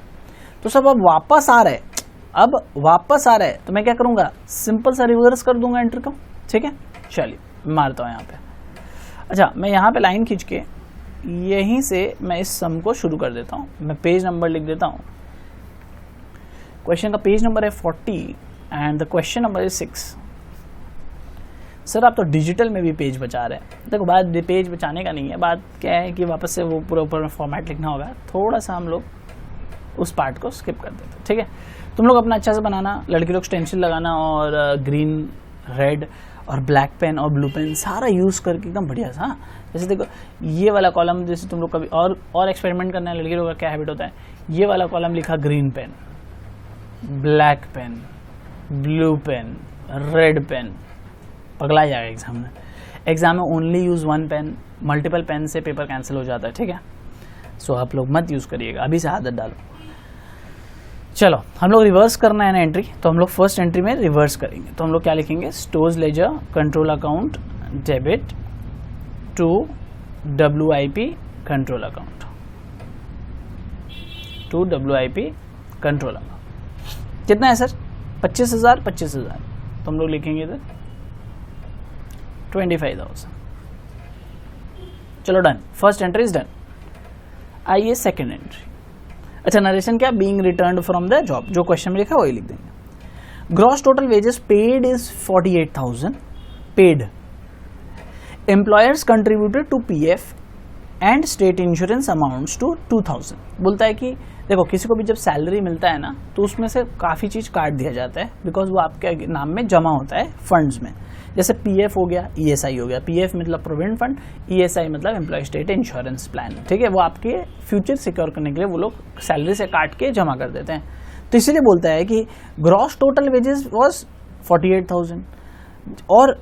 Speaker 1: तो सब अब वापस आ रहा है, तो मैं क्या करूंगा? सिंपल सा रिवर्स कर दूंगा एंट्री को। ठीक है, चलिए मारता हूं यहाँ पे। अच्छा, मैं यहाँ पे लाइन खींच के यहीं से मैं इस सम को शुरू कर देता हूं। मैं पेज नंबर लिख देता हूं। क्वेश्चन का पेज नंबर है 40 and the question number is 6। Sir आप तो डिजिटल में भी पेज बचा रहे हैं। देखो, बात पेज बचाने का नहीं है, बात क्या है कि वापस से वो पूरा ऊपर में फॉर्मेट लिखना होगा। थोड़ा सा हम लोग उस पार्ट को स्किप कर देते हैं। ठीक है, तुम लोग अपना अच्छा से बनाना, लड़की लोग स्टेंसिल लगाना, और ग्रीन, रेड और ब्लैक पेन और ब्लू पेन सारा यूज करके एकदम बढ़िया सा। जैसे देखो, ये वाला कॉलम, जैसे तुम लोग कभी और एक्सपेरिमेंट करना है, लड़की लोगों का क्या हैबिट होता है, ये वाला कॉलम लिखा green pen, black pen, blue pen, red pen, पगला जाएगा एग्जाम में only use 1 pen, multiple pen से पेपर कैंसिल हो जाता है। ठीक है, सो आप लोग मत यूज़ करिएगा, अभी से आदत डालो। चलो हम लोग रिवर्स करना है ना एंट्री, तो हम लोग फर्स्ट एंट्री में रिवर्स करेंगे। तो हम लोग क्या लिखेंगे, stores ledger control account debit to WIP control account, to WIP control account. कितना है सर? 25,000 25,000, तो हम लोग लिखेंगे इधर 25,000। चलो done, first entry is done. आइए सेकंड एंट्री। अच्छा, नरेशन क्या, being returned from the job, जो क्वेश्चन में लिखा है वही लिख देंगे। Gross total wages paid is 48,000 paid. Employers contributed to PF and state insurance amounts to 2,000। बोलता है कि देखो किसी को भी जब सैलरी मिलता है ना तो उसमें से काफ़ी चीज़ काट दिया जाता है, बिकॉज वो आपके नाम में जमा होता है फंड्स में। जैसे PF हो गया, ESI हो गया। PF मतलब प्रोविडेंट फंड, ESI मतलब एम्प्लॉय स्टेट इंश्योरेंस प्लान, ठीक है। वो आपके फ्यूचर सिक्योर करने के लिए वो लोग सैलरी से काट के जमा कर देते हैं। तो इसीलिए बोलता है कि ग्रॉस टोटल वेजेस वॉज 48,000 और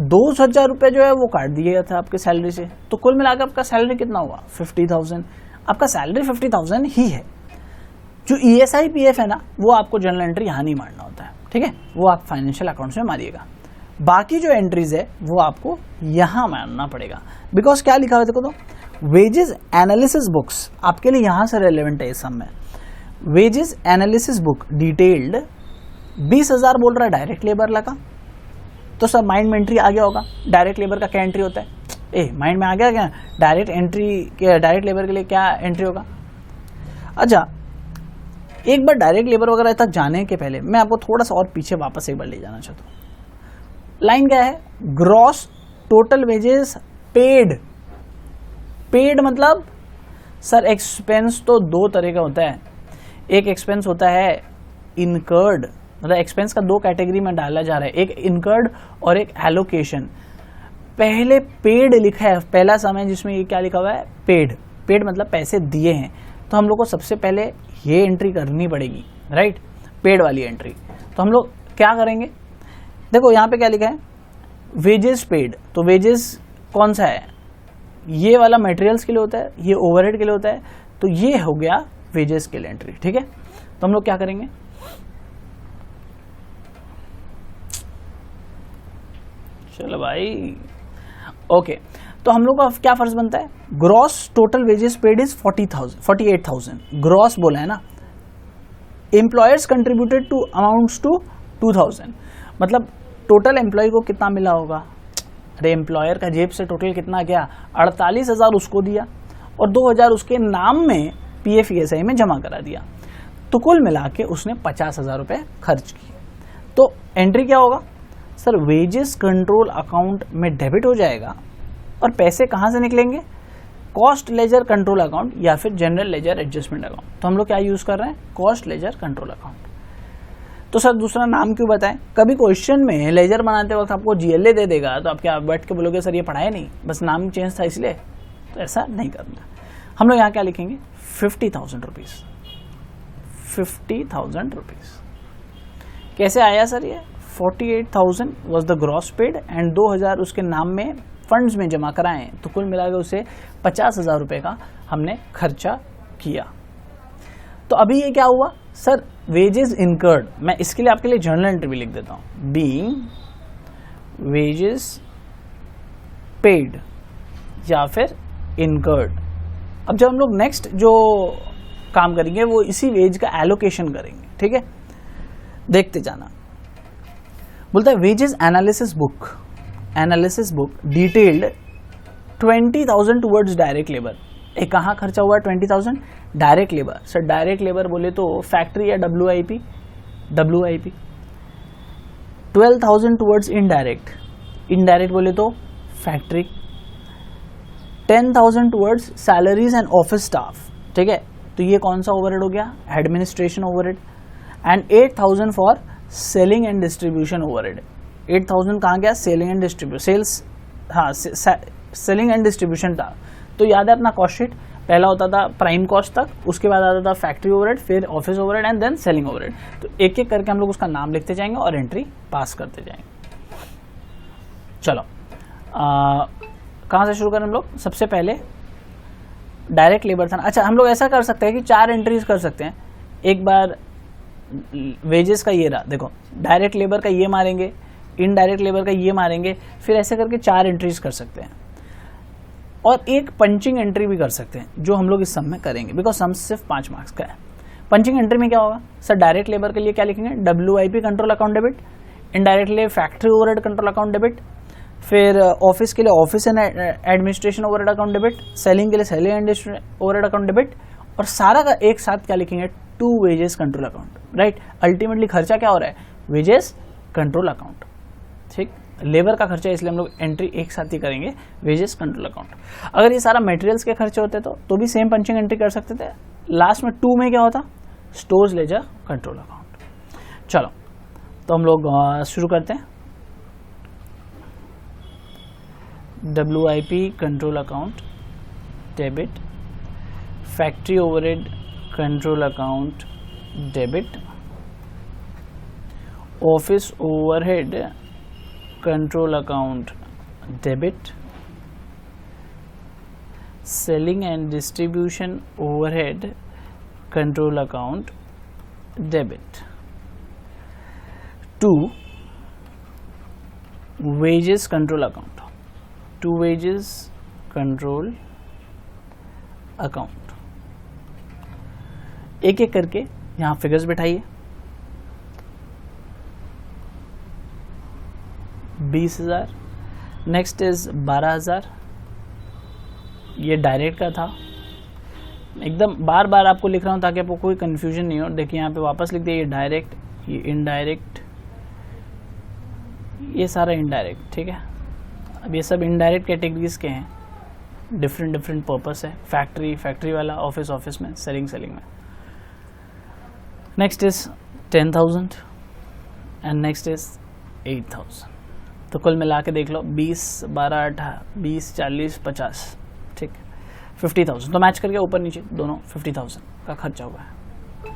Speaker 1: 2,000 रुपये जो है वो काट दिया गया था आपके सैलरी से। तो कुल मिलाकर आपका सैलरी कितना हुआ? 50,000। आपका सैलरी 50,000 ही है। जो ESI PF है ना वो आपको जर्नल एंट्री यहाँ नहीं मारना होता है, ठीक है, वो आप फाइनेंशियल अकाउंट्स में मारिएगा। बाकी जो एंट्रीज है वो आपको यहाँ मारना पड़ेगा, बिकॉज क्या लिखा हुआ है देखो तो, वेजेस एनालिसिस बुक्स आपके लिए यहाँ से रेलेवेंट है इस सब में। वेजेस एनालिसिस बुक डिटेल्ड 20,000 बोल रहा है डायरेक्ट लेबर लगा, तो सब माइंड में एंट्री आ गया होगा। डायरेक्ट लेबर का क्या एंट्री होता है? माइंड में आ गया क्या? डायरेक्ट एंट्री के, डायरेक्ट लेबर के लिए क्या एंट्री होगा? अच्छा, एक बार डायरेक्ट लेबर वगैरह तक जाने के पहले मैं आपको थोड़ा सा और पीछे वापस एक बार ले जाना चाहता हूँ। लाइन क्या है? Gross total wages paid. Paid मतलब सर एक्सपेंस तो दो तरह का होता है। एक एक्सपेंस होता है इनकर्ड, मतलब एक्सपेंस का दो कैटेगरी में डाला जा रहा है, एक इनकर्ड और एक एलोकेशन। पहले पेड लिखा है, पहला समय जिसमें ये क्या लिखा हुआ है? पेड। पेड मतलब पैसे दिए हैं, तो हम लोग को सबसे पहले ये एंट्री करनी पड़ेगी, राइट, पेड वाली एंट्री। तो हम लोग क्या करेंगे, देखो यहाँ पे क्या लिखा है? Wages paid. तो वेजेस कौन सा है? ये वाला मटेरियल्स के लिए होता है, ये ओवरहेड के लिए होता है, तो ये हो गया वेजेस के लिए एंट्री, ठीक है। तो हम लोग क्या करेंगे, चलो भाई, ओके। तो हम लोग का क्या फर्ज बनता है? Gross total wages paid is 48,000 gross बोला है ना। Employers contributed to amounts to 2,000, मतलब टोटल एम्प्लॉय को कितना मिला होगा? अरे एम्प्लॉयर का जेब से टोटल कितना गया? 48,000 उसको दिया और 2,000 उसके नाम में PF ESI में जमा करा दिया, तो कुल मिला के उसने 50,000 रुपये खर्च किए। तो एंट्री क्या होगा सर? वेजेस कंट्रोल अकाउंट में डेबिट हो जाएगा और पैसे कहाँ से निकलेंगे? कॉस्ट लेजर कंट्रोल अकाउंट या फिर जनरल लेजर एडजस्टमेंट अकाउंट। तो हम लोग क्या यूज कर रहे हैं? Cost ledger control account. तो सर दूसरा नाम क्यों बताएं? कभी क्वेश्चन में लेजर बनाते वक्त आपको GLA दे देगा तो आप क्या बैठ के बोलोगे सर ये पढ़ाया नहीं, बस नाम चेंज था इसलिए? तो ऐसा नहीं करना। हम लोग यहाँ क्या लिखेंगे? 50,000 रुपीज। 50,000 रुपीज कैसे आया सर? ये 48,000 was the gross paid and 2,000 उसके नाम में फंड्स में जमा कराएं, तो कुल मिलाकर उसे 50,000 रुपये का हमने खर्चा किया। तो अभी ये क्या हुआ सर? Wages incurred. मैं इसके लिए आपके लिए जर्नल एंट्री भी लिख देता हूं, बीइंग वेजेस पेड या फिर इनकर्ड। अब जब हम लोग नेक्स्ट जो काम करेंगे वो इसी वेज का एलोकेशन करेंगे, ठीक है, देखते जाना। बोलता है wages analysis book detailed 20,000 towards direct labour. कहाँ खर्चा हुआ 20,000? Direct labour. Sir direct labour बोले तो फैक्ट्री या WIP? 12,000 टुवर्ड्स इनडायरेक्ट बोले तो factory. 10,000 towards salaries and office staff, ठीक है, तो ये कौन सा ओवरहेड हो गया? Administration overhead. And 8,000 for selling and distribution overhead. 8,000 कहाँ गया? सेलिंग एंड सेल्स, हाँ सेलिंग एंड डिस्ट्रीब्यूशन था। तो याद है अपना कॉस्ट शीट, पहला होता था प्राइम कॉस्ट तक, उसके बाद आता था फैक्ट्री ओवरहेड, फिर office overhead and then selling overhead. तो एक एक करके हम लोग उसका नाम लिखते जाएंगे और एंट्री पास करते जाएंगे। चलो कहाँ से शुरू करें हम लोग? सबसे पहले डायरेक्ट लेबर था ना, अच्छा हम लोग ऐसा कर सकते हैं कि 4 एंट्रीज कर सकते हैं। एक बार वेजेस का ये रहा, देखो डायरेक्ट लेबर का ये मारेंगे, इनडायरेक्ट लेबर का ये मारेंगे, फिर ऐसे करके 4 एंट्रीज कर सकते हैं। और एक पंचिंग एंट्री भी कर सकते हैं जो हम लोग इस सम में करेंगे, बिकॉज सम सिर्फ 5 मार्क्स का है। पंचिंग एंट्री में क्या होगा सर, डायरेक्ट लेबर के लिए क्या लिखेंगे, WIP control account debit, indirect लिए factory overhead control account debit, फिर ऑफिस के लिए office and administration overhead account debit, selling के लिए selling and overhead account debit, और सारा का एक साथ क्या लिखेंगे, 2 wages control account, right. Ultimately खर्चा क्या हो रहा है, वेजेस कंट्रोल अकाउंट, ठीक। लेबर का खर्चा इसलिए हम लोग एंट्री एक साथ ही करेंगे, वेजेस कंट्रोल अकाउंट। अगर ये सारा मटेरियल्स के खर्चे होते तो भी सेम पंचिंग एंट्री कर सकते थे। लास्ट में 2 में क्या होता, स्टोर्स लेजर कंट्रोल अकाउंट। चलो तो हम लोग शुरू करते हैं। WIP control account debit, factory overhead control account debit, office overhead control account debit, selling and distribution overhead control account debit, 2 wages control account, 2 wages control account. एक एक करके यहां फिगर्स बैठाइए। 20,000, नेक्स्ट इज 12,000, ये डायरेक्ट का था। एकदम बार बार आपको लिख रहा हूं ताकि आपको कोई कंफ्यूजन नहीं हो। देखिए यहाँ पे वापस लिख दिया, ये डायरेक्ट, ये इनडायरेक्ट, ये सारा इनडायरेक्ट, ठीक है। अब ये सब इनडायरेक्ट कैटेगरीज के हैं, डिफरेंट पर्पस है। फैक्ट्री वाला, ऑफिस में, सेलिंग में। Next is 10,000 and next is 8,000। तो कुल मिला के देख लो 20, 12, 18, 20, 40, 50, ठीक, 50,000। तो मैच करके ऊपर नीचे दोनों 50,000 का खर्चा हुआ है।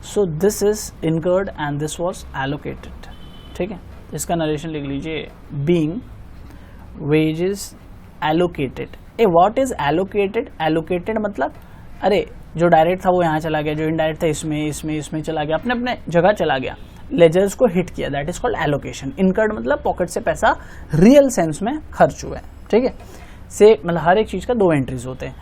Speaker 1: So this is incurred and this was allocated, ठीक है। इसका नरेशन लिख लीजिए, being wages allocated. What is allocated, allocated मतलब अरे जो डायरेक्ट था वो यहाँ चला गया, जो इनडायरेक्ट था इसमें चला गया, अपने अपने जगह चला गया, लेजर्स को हिट किया, that is called allocation. Incurred मतलब पॉकेट से पैसा रियल सेंस में खर्च हुआ है, ठीक है। से मतलब हर एक चीज का 2 एंट्रीज होते हैं।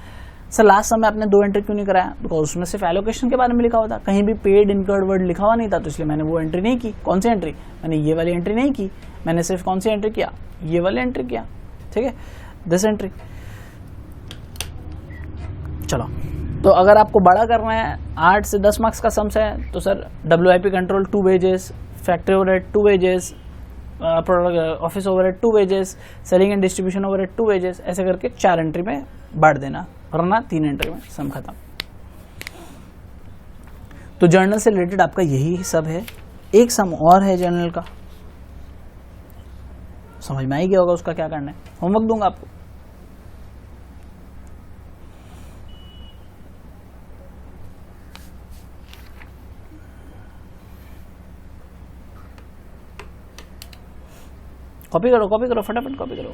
Speaker 1: सर लास्ट समय आपने 2 एंट्री क्यों नहीं कराया, बिकॉज उसमें सिर्फ एलोकेशन के बारे में लिखा हुआ था, कहीं भी पेड इनकर्ड वर्ड लिखा हुआ नहीं था, तो इसलिए मैंने वो एंट्री नहीं की। कौन सी एंट्री, मैंने ये वाली एंट्री नहीं की, मैंने सिर्फ कौन सी एंट्री किया, ये वाली एंट्री किया, ठीक है, दिस एंट्री। चलो तो अगर आपको बड़ा करना है, 8 से 10 मार्क्स का सम्स है, तो sir WIP control 2 wages, factory overhead 2 wages, office overhead 2 wages, selling and distribution overhead 2 wages, ऐसे करके 4 एंट्री में बांट देना, वरना 3 एंट्री में सम खत्म। तो जर्नल से रिलेटेड आपका यही सब है। एक सम और है जर्नल का, समझ में आ ही गया होगा उसका क्या करना है, होमवर्क दूंगा आपको। कॉपी करो फटाफट कॉपी करो।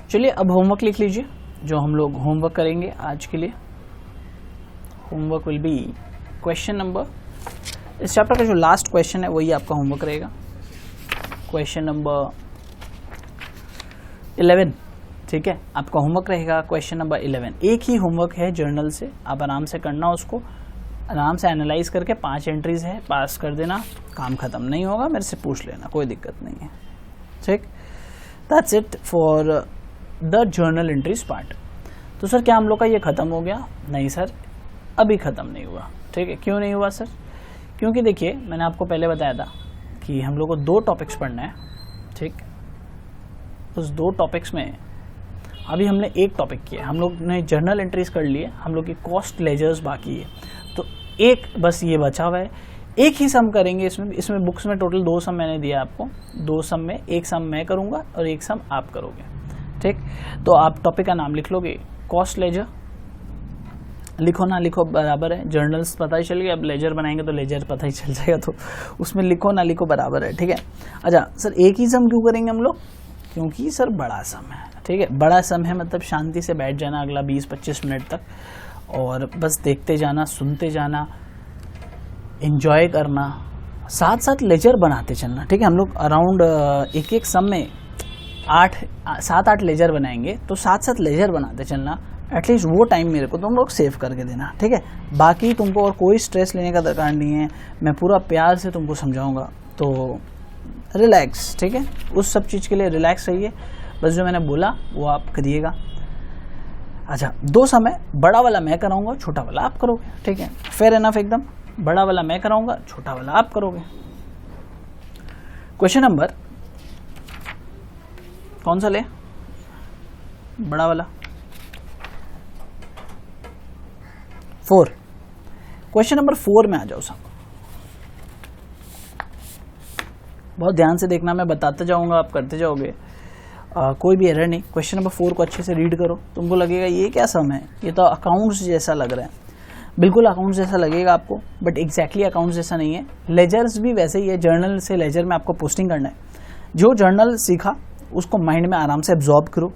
Speaker 1: चलिए अब होमवर्क लिख लीजिए, जो हम लोग होमवर्क करेंगे आज के लिए। Homework will be question number, इस चैप्टर का जो लास्ट क्वेश्चन है वही आपका होमवर्क रहेगा, क्वेश्चन नंबर 11। ठीक है, आपका होमवर्क रहेगा क्वेश्चन नंबर 11। एक ही होमवर्क है जर्नल से, आप आराम से करना, उसको आराम से एनालाइज करके 5 एंट्रीज है, पास कर देना, काम खत्म। नहीं होगा मेरे से पूछ लेना, कोई दिक्कत नहीं है। ठीक, that's it for the journal entries part. तो सर क्या हम लोग का ये खत्म हो गया? नहीं सर, अभी खत्म नहीं हुआ। ठीक है, क्यों नहीं हुआ सर? क्योंकि देखिए मैंने आपको पहले बताया था कि हम लोग को 2 टॉपिक्स पढ़ना है। ठीक, उस 2 टॉपिक्स में अभी हमने एक टॉपिक किया, हम लोग ने जर्नल एंट्रीज कर लिए, हम लोग की कॉस्ट लेजर्स बाकी है, तो एक बस ये बचा हुआ है। एक ही सम करेंगे इसमें बुक्स में टोटल 2 सम मैंने दिया आपको, 2 सम में एक सम मैं करूँगा और एक सम आप करोगे। ठीक, तो आप टॉपिक का नाम लिख लोगे कॉस्ट लेजर, लिखो ना लिखो बराबर है, जर्नल्स पता ही चल गया, अब लेजर बनाएंगे तो लेजर पता ही चल जाएगा, तो उसमें लिखो ना लिखो बराबर है। ठीक है, अच्छा सर एक ही सम क्यों करेंगे हम लोग? क्योंकि सर बड़ा सम है। ठीक है, बड़ा सम है मतलब शांति से बैठ जाना अगला 20-25 मिनट तक और बस देखते जाना, सुनते जाना, एंजॉय करना, साथ साथ लेजर बनाते चलना। ठीक है, हम लोग अराउंड एक सम में 7-8 लेजर बनाएंगे, तो साथ साथ लेजर बनाते चलना। एटलीस्ट वो टाइम मेरे को तुम लोग सेव करके देना। ठीक है, बाकी तुमको और कोई स्ट्रेस लेने का दरकार नहीं है, मैं पूरा प्यार से तुमको समझाऊंगा, तो रिलैक्स। ठीक है, उस सब चीज़ के लिए रिलैक्स रहिए, बस जो मैंने बोला वो आप करिएगा। अच्छा 2 समय, बड़ा वाला मैं कराऊंगा, छोटा वाला आप करोगे। ठीक है, फेयर एनफ एकदम, बड़ा वाला मैं कराऊंगा, छोटा वाला आप करोगे। क्वेश्चन नंबर कौन सा ले? बड़ा वाला 4। क्वेश्चन नंबर 4 में आ जाओ सब, बहुत ध्यान से देखना, मैं बताते जाऊंगा, आप करते जाओगे, कोई भी एरर नहीं। क्वेश्चन नंबर 4 को अच्छे से रीड करो, तुमको लगेगा ये क्या सम है, ये तो अकाउंट्स जैसा लग रहा है। बिल्कुल अकाउंट्स जैसा लगेगा आपको, बट एग्जैक्टली अकाउंट्स जैसा नहीं है। लेजर्स भी वैसे ही है, जर्नल से लेजर में आपको पोस्टिंग करना है। जो जर्नल सीखा उसको माइंड में आराम से एब्जॉर्ब करो,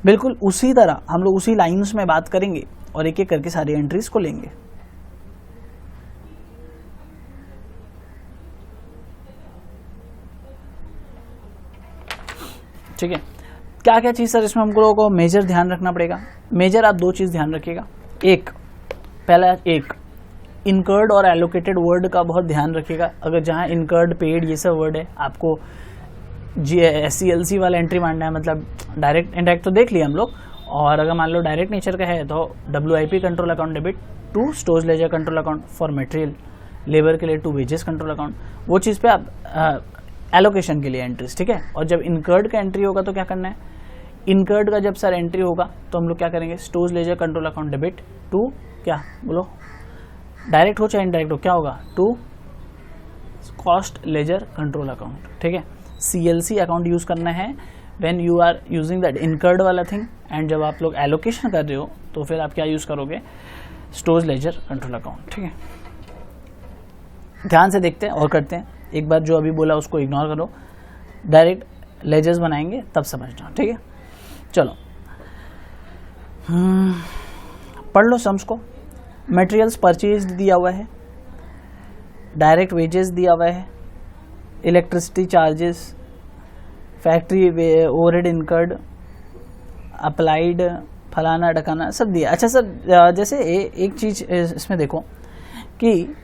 Speaker 1: बिल्कुल उसी तरह हम लोग उसी लाइन्स में बात करेंगे और एक एक करके सारी एंट्रीज को लेंगे। ठीक है, क्या क्या चीज सर इसमें हम लोगों को मेजर ध्यान रखना पड़ेगा? मेजर आप 2 चीज ध्यान रखिएगा। पहला इनकर्ड और एलोकेटेड वर्ड का बहुत ध्यान रखिएगा। अगर जहां इनकर्ड, पेड ये सब वर्ड है, आपको SCLC वाला एंट्री मानना है, मतलब डायरेक्ट इनडायरेक्ट तो देख लिया हम लोग, और अगर मान लो डायरेक्ट नेचर का है तो WIP control account debit to stores ledger control account for material, labour के लिए टू वेजेस कंट्रोल अकाउंट, वो चीज़ पे आप एलोकेशन के लिए एंट्रीज। ठीक है, और जब इनकर्ड का एंट्री होगा तो क्या करना है? इनकर्ड का जब सर एंट्री होगा तो हम लोग क्या करेंगे? Stores ledger control account debit to, क्या बोलो, डायरेक्ट हो चाहे इनडायरेक्ट हो, क्या होगा? To cost ledger control account. ठीक है, CLC अकाउंट यूज करना है when you are using that incurred वाला थिंग, एंड जब आप लोग एलोकेशन कर रहे हो तो फिर आप क्या यूज करोगे? Stores ledger control account. ठीक है, ध्यान से देखते हैं और करते हैं। एक बार जो अभी बोला उसको इग्नोर करो, डायरेक्ट लेजर्स बनाएंगे तब समझना। ठीक है, चलो पढ़ लो सम्स को। मटेरियल्स परचेज दिया हुआ है, डायरेक्ट वेजेस दिया हुआ है, electricity charges, factory overhead incurred, applied, फलाना ढकाना सब दिया। अच्छा सर जैसे एक चीज इसमें देखो कि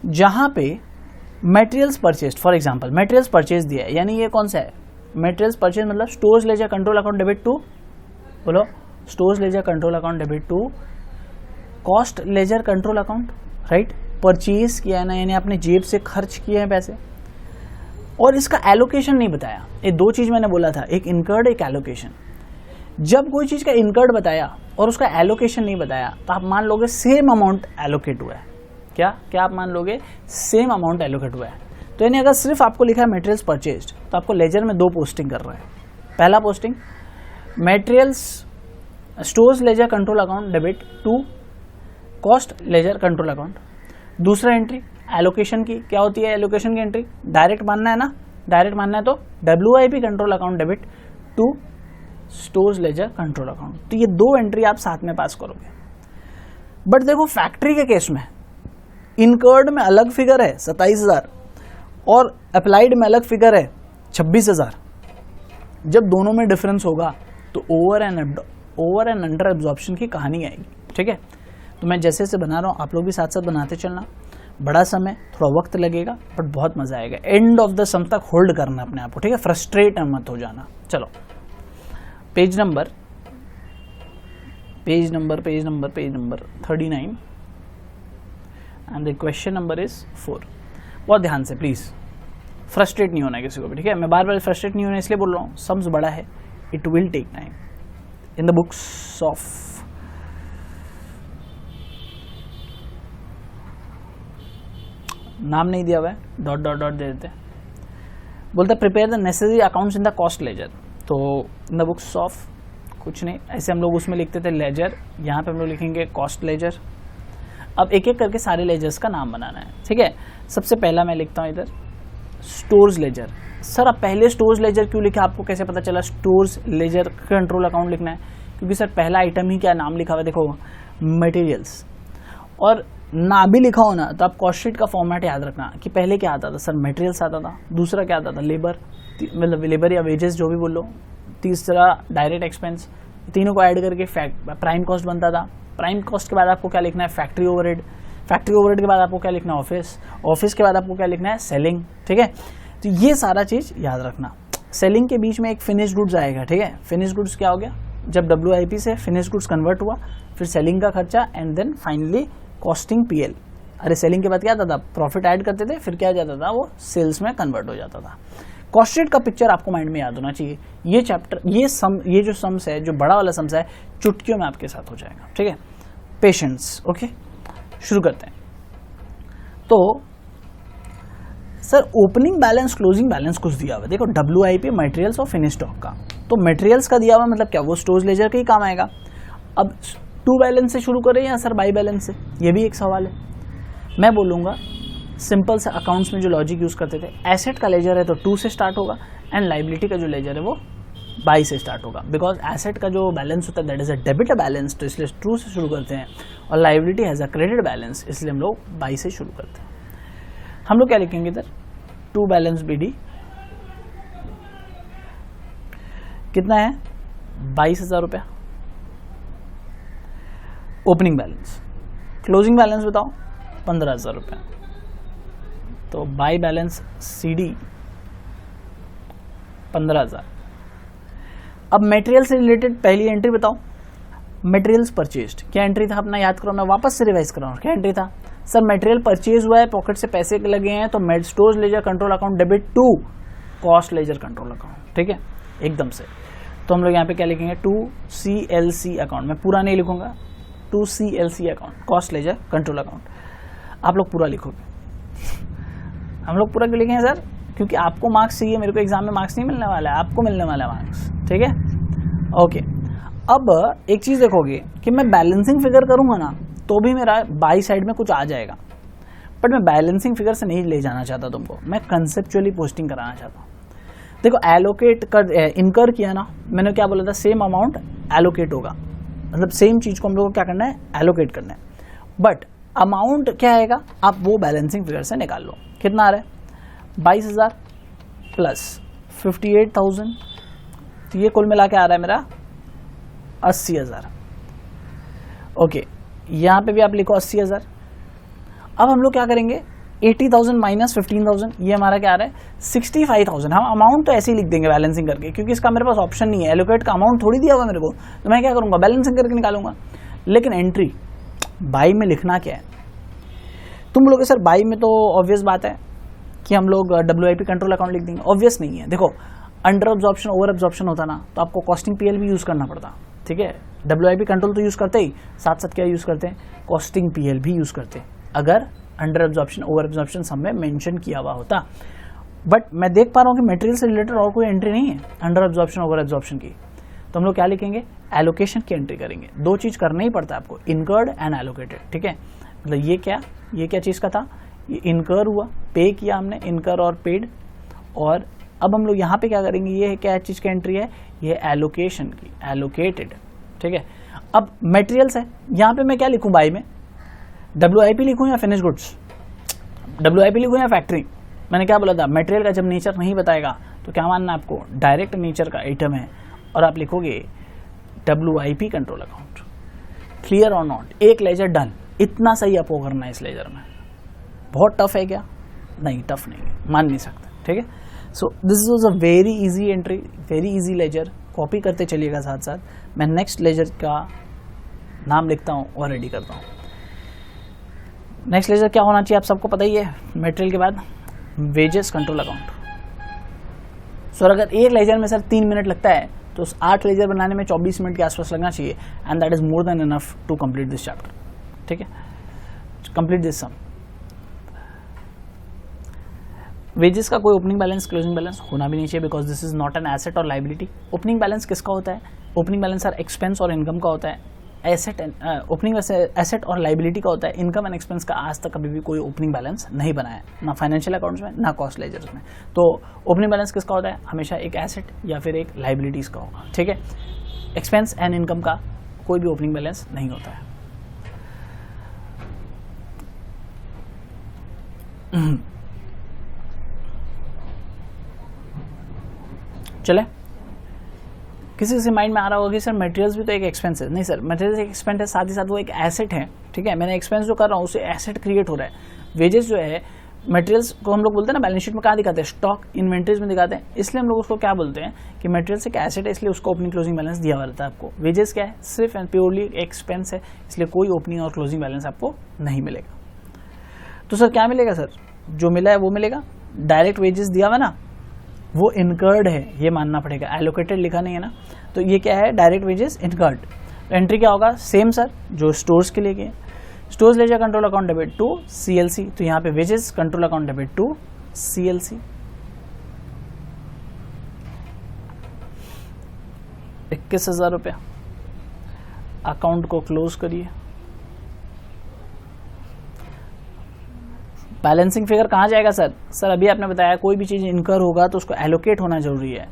Speaker 1: जहां पे materials purchase, for example materials purchase दिया है, यानी ये कौन सा है? मटेरियल्स परचेज मतलब stores ledger control account debit to, बोलो, stores ledger control account debit to cost ledger control account, right? Purchase किया है ना, यानी आपने जेब से खर्च किए हैं पैसे, और इसका एलोकेशन नहीं बताया। ये 2 चीज मैंने बोला था, एक इनकर्ड एक एलोकेशन। जब कोई चीज का इनकर्ड बताया और उसका एलोकेशन नहीं बताया तो आप मान लोगे सेम अमाउंट एलोकेट हुआ है। क्या आप मान लोगे? सेम अमाउंट एलोकेट हुआ है। तो यानी अगर सिर्फ आपको लिखा है मटेरियल्स परचेज्ड तो आपको लेजर में 2 पोस्टिंग कर रहा है। पहला posting materials stores ledger control account debit to cost ledger control account. दूसरा एंट्री एलोकेशन की, क्या होती है एलोकेशन की एंट्री? डायरेक्ट मानना है ना, डायरेक्ट मानना है तो WIP control account debit to stores ledger control account. तो ये 2 एंट्री आप साथ में पास करोगे। बट देखो फैक्ट्री के केस में इनकर्ड में अलग फिगर है 27,000 और अप्लाइड में अलग फिगर है 26,000। जब दोनों में डिफरेंस होगा तो ओवर एंड अंडर एब्जॉर्प्शन की कहानी आएगी। ठीक है, तो मैं जैसे जैसे बना रहा हूँ आप लोग भी साथ साथ बनाते चलना। बड़ा समय, थोड़ा वक्त लगेगा, बट बहुत मजा आएगा। एंड ऑफ द सम तक होल्ड करना अपने आप को, ठीक है, फ्रस्ट्रेट मत हो जाना। चलो page number 39 and the question number is 4। बहुत ध्यान से प्लीज, फ्रस्ट्रेट नहीं होना है किसी को भी, ठीक है। मैं बार बार फ्रस्ट्रेट नहीं होना इसलिए बोल रहा हूँ, सम्स बड़ा है, it will take time. In the books of नाम नहीं दिया हुआ है, डॉट डॉट डॉट दे देते। बोलता prepare the necessary accounts in the cost ledger. तो इन द बुक्स ऑफ कुछ नहीं, ऐसे हम लोग उसमें लिखते थे लेजर, यहाँ पे हम लोग लिखेंगे कॉस्ट लेजर। अब एक एक करके सारे लेजर्स का नाम बनाना है, ठीक है। सबसे पहला मैं लिखता हूँ इधर स्टोर्स लेजर। सर अब पहले स्टोर्स लेजर क्यों लिखा, आपको कैसे पता चला स्टोर्स लेजर कंट्रोल अकाउंट लिखना है? क्योंकि सर पहला आइटम ही क्या नाम लिखा हुआ है, देखो मटेरियल्स। और ना भी लिखा हो ना तो आप कॉस्ट शीट का फॉर्मेट याद रखना कि पहले क्या आता था सर, मटेरियल्स आता था, दूसरा क्या आता था लेबर, मतलब लेबर या वेजेस जो भी बोल लो, तीसरा डायरेक्ट एक्सपेंस, तीनों को ऐड करके प्राइम कॉस्ट बनता था। प्राइम कॉस्ट के बाद आपको क्या लिखना है, फैक्ट्री ओवरहेड, फैक्ट्री ओवरहेड के बाद आपको क्या लिखना है, ऑफिस, ऑफिस के बाद आपको क्या लिखना है, सेलिंग, ठीक है। तो ये सारा चीज याद रखना। सेलिंग के बीच में एक फिनिश गुड्स आएगा, ठीक है। फिनिश गुड्स क्या हो गया, जब WIP से फिनिश गुड्स कन्वर्ट हुआ, फिर सेलिंग का खर्चा and then finally costing PL। अरे सेलिंग के बाद क्या आता था, प्रॉफिट ऐड करते थे, फिर क्या हो जाता था, वो सेल्स में कन्वर्ट हो जाता था। कॉस्ट शीट का पिक्चर आपको माइंड में याद होना चाहिए। ये चैप्टर, ये जो सम्स है, जो बड़ा वाला सम्स है, चुटकियों में आपके साथ हो जाएगा, ठीक है। पेशेंस, ओके, शुरू करते हैं। तो sir opening balance closing balance कुछ दिया हुआ है, देखो WIP मटेरियल्स और फिनिश स्टॉक का। तो मटेरियल्स का दिया हुआ मतलब क्या, वो स्टोर्स लेजर का ही काम आएगा। अब टू बैलेंस से शुरू करें या सर बाई बैलेंस से, ये भी एक सवाल है। मैं बोलूँगा सिंपल से अकाउंट्स में जो लॉजिक यूज़ करते थे, एसेट का लेजर है तो 2 से स्टार्ट होगा एंड लाइबिलिटी का जो लेजर है वो बाई से स्टार्ट होगा। बिकॉज एसेट का जो बैलेंस होता है that is a debit balance, तो इसलिए 2 से शुरू करते हैं, और liability has a credit balance, इसलिए हम लोग बाई से शुरू करते हैं। हम लोग क्या लिखेंगे इधर, टू बैलेंस BD कितना है, 22,000 रुपया ओपनिंग बैलेंस। क्लोजिंग बैलेंस बताओ, 15,000 रुपया। तो बाई बैलेंस CD 15,000। अब मटेरियल से रिलेटेड पहली एंट्री बताओ, मटेरियल्स परचेज्ड, क्या एंट्री था अपना, याद करो, मैं वापस से रिवाइज कर रहा हूँ। क्या एंट्री था सर, मटेरियल परचेज हुआ है, पॉकेट से पैसे लगे हैं, तो stores ledger control account debit to cost ledger control account, ठीक है, एकदम से। तो हम लोग यहाँ पे क्या लिखेंगे, 2CLC अकाउंट, मैं पूरा नहीं लिखूंगा, 2CLC account, cost ledger control account. आप लोग पूरा लिखोगे, हम लोग पूरा क्यों लिखेंगे सर, क्योंकि आपको मार्क्स चाहिए, मेरे को एग्जाम में मार्क्स नहीं मिलने वाला है, आपको मिलने वाला है मार्क्स, ठीक है, ओके। अब एक चीज देखोगे कि मैं बैलेंसिंग फिगर करूंगा ना तो भी मेरा बाई साइड में कुछ आ जाएगा, बट मैं बैलेंसिंग फिगर से नहीं ले जाना चाहता तुमको, मैं कंसेप्चुअली पोस्टिंग कराना चाहता हूँ। देखो एलोकेट कर, इनकर किया ना, मैंने क्या बोला था, सेम अमाउंट एलोकेट होगा, मतलब सेम चीज को हम लोग को क्या करना है, एलोकेट करना है, बट अमाउंट क्या आएगा, आप वो बैलेंसिंग फिगर से निकाल लो। कितना आ रहा है, 22,000 प्लस 58,000, तो ये कुल मिला के आ रहा है मेरा 80,000। ओके, यहाँ पे भी आप लिखो 80,000। अब हम लोग क्या करेंगे, 80,000 माइनस 15,000, ये हमारा क्या आ रहा है, 65,000। हम अमाउंट तो ऐसे ही लिख देंगे बैलेंसिंग करके, क्योंकि इसका मेरे पास ऑप्शन नहीं है, एलोकेट का अमाउंट थोड़ी दिया हुआ मेरे को, तो मैं क्या करूंगा, बैलेंसिंग करके निकालूंगा। लेकिन एंट्री बाई में लिखना क्या है, तुम लोग सर बाई में तो ऑब्वियस बात है कि हम लोग WIP कंट्रोल अकाउंट लिख देंगे, ऑब्वियस नहीं है। देखो अंडर एब्जॉर्प्शन ओवर एब्जॉर्प्शन होता ना तो आपको कॉस्टिंग PL भी यूज करना पड़ता, ठीक है। WIP कंट्रोल तो यूज करते ही, साथ साथ क्या यूज करते हैं, कॉस्टिंग PL भी यूज करते हैं, अगर अंडर एब्जॉर्प्शन ओवर एब्जॉर्प्शन सब में मेंशन किया हुआ होता। बट मैं देख पा रहा हूँ कि मटेरियल से रिलेटेड और कोई एंट्री नहीं है अंडर एब्जॉर्प्शन ओवर एब्जॉर्प्शन की, तो हम लोग क्या लिखेंगे, एलोकेशन की एंट्री करेंगे। दो चीज करना ही पड़ता है आपको, इनकर्ड एंड एलोकेटेड, ठीक है। मतलब ये क्या चीज का था, ये इनकर हुआ, पे किया हमने, इनकर और पेड, और अब हम लोग यहाँ पे क्या करेंगे, ये है क्या चीज़ की एंट्री है, ये एलोकेशन की, एलोकेटेड, ठीक है। अब मटेरियल्स है, यहाँ पे मैं क्या लिखूँ बाई में, WIP लिखूँ या फिनिश गुड्स, WIP लिखूँ या फैक्ट्री। मैंने क्या बोला था, मटेरियल का जब नेचर नहीं बताएगा तो क्या मानना आपको, डायरेक्ट नेचर का आइटम है और आप लिखोगे WIP कंट्रोल अकाउंट। क्लियर और नॉट, एक लेजर डन। इतना सही आपको करना है इस लेजर में। बहुत टफ है क्या, नहीं टफ नहीं है, मान नहीं सकते, ठीक है। So this was a very easy entry, very easy ledger. Copy करते चलिएगा साथ साथ। मैं नेक्स्ट लेजर का नाम लिखता हूँ और रेडी करता हूँ। नेक्स्ट लेजर क्या होना चाहिए आप सबको पता ही है, मटेरियल के बाद वेजेस कंट्रोल अकाउंट। सर अगर एक लेजर में सर 3 मिनट लगता है तो 8 लेजर बनाने में 24 मिनट के आसपास लगना चाहिए, and that is more than enough to complete this chapter, ठीक है। Complete this some. वेजेस का कोई ओपनिंग बैलेंस क्लोजिंग बैलेंस होना भी नहीं चाहिए, because this is not an asset और लाइबिलिटी। ओपनिंग बैलेंस किसका होता है, ओपनिंग बैलेंस सर एक्सपेंस और इनकम का होता है। एसेट ओपनिंग एसेट और लाइबिलिटी का होता है। इनकम एंड एक्सपेंस का आज तक कभी भी कोई ओपनिंग बैलेंस नहीं बनाया, ना फाइनेंशियल अकाउंट्स में ना कॉस्ट लेजर्स में। तो ओपनिंग बैलेंस किसका होता है, हमेशा एक एसेट या फिर एक लाइबिलिटीज का होगा, ठीक है। एक्सपेंस एंड इनकम का कोई भी ओपनिंग बैलेंस नहीं होता है। चले, किसी से माइंड में आ रहा होगा कि सर मटेरियल्स भी तो एक एक्सपेंस है। नहीं सर, मटेरियल्स एक एक्सपेंस है, साथ ही साथ वो एक एसेट है, ठीक है। मैंने एक्सपेंस जो कर रहा हूँ उससे एसेट क्रिएट हो रहा है। वेजेस जो है, मटेरियल्स को हम लोग बोलते हैं ना बैलेंस शीट में कहाँ दिखाते हैं, स्टॉक इन्वेंटरीज में दिखाते हैं। इसलिए हम लोग उसको क्या बोलते हैं कि मटेरियल्स एक एसेट है, इसलिए उसको ओपनिंग क्लोजिंग बैलेंस दिया हुआ रहता है आपको। वेजेस क्या है, सिर्फ एंड प्योरली एक्सपेंस है, इसलिए कोई ओपनिंग और क्लोजिंग बैलेंस आपको नहीं मिलेगा। तो सर क्या मिलेगा, सर जो मिला है वो मिलेगा। डायरेक्ट वेजेस दिया हुआ ना, वो इनकर्ड है, ये मानना पड़ेगा। एलोकेटेड लिखा नहीं है ना, तो ये क्या है, डायरेक्ट वेजेस इनकर्ड। तो एंट्री क्या होगा, सेम सर जो स्टोर्स के लिए, stores ledger control account debit to CLC। तो यहाँ पे wages control account debit to CLC। 21,000 रुपया। अकाउंट को क्लोज करिए। बैलेंसिंग फिगर कहाँ जाएगा सर, सर अभी आपने बताया कोई भी चीज़ इनकर होगा तो उसको एलोकेट होना जरूरी है,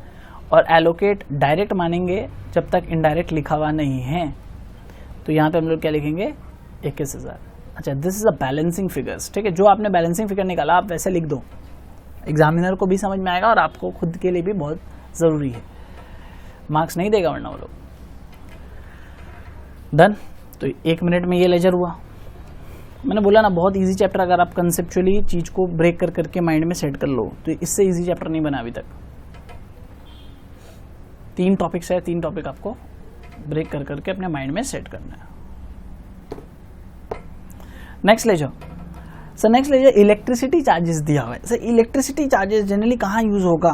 Speaker 1: और एलोकेट डायरेक्ट मानेंगे जब तक इनडायरेक्ट लिखा हुआ नहीं है। तो यहाँ पे हम लोग क्या लिखेंगे, 21,000। अच्छा, this is a balancing figures, ठीक है। जो आपने बैलेंसिंग फिगर निकाला आप वैसे लिख दो, एग्जामिनर को भी समझ में आएगा और आपको खुद के लिए भी बहुत ज़रूरी है, मार्क्स नहीं देगा वरना वो लोग। डन। तो 1 मिनट में ये लेजर हुआ। मैंने बोला ना बहुत इजी चैप्टर, अगर आप कंसेप्चुअली चीज को ब्रेक कर करके माइंड में सेट कर लो तो इससे इजी चैप्टर नहीं बना अभी तक। 3 टॉपिक्स है, 3 टॉपिक आपको ब्रेक कर करके अपने माइंड में सेट करना है। Next ledger, sir next ledger electricity charges दिया हुआ है। सर इलेक्ट्रिसिटी चार्जेस जनरली कहाँ यूज होगा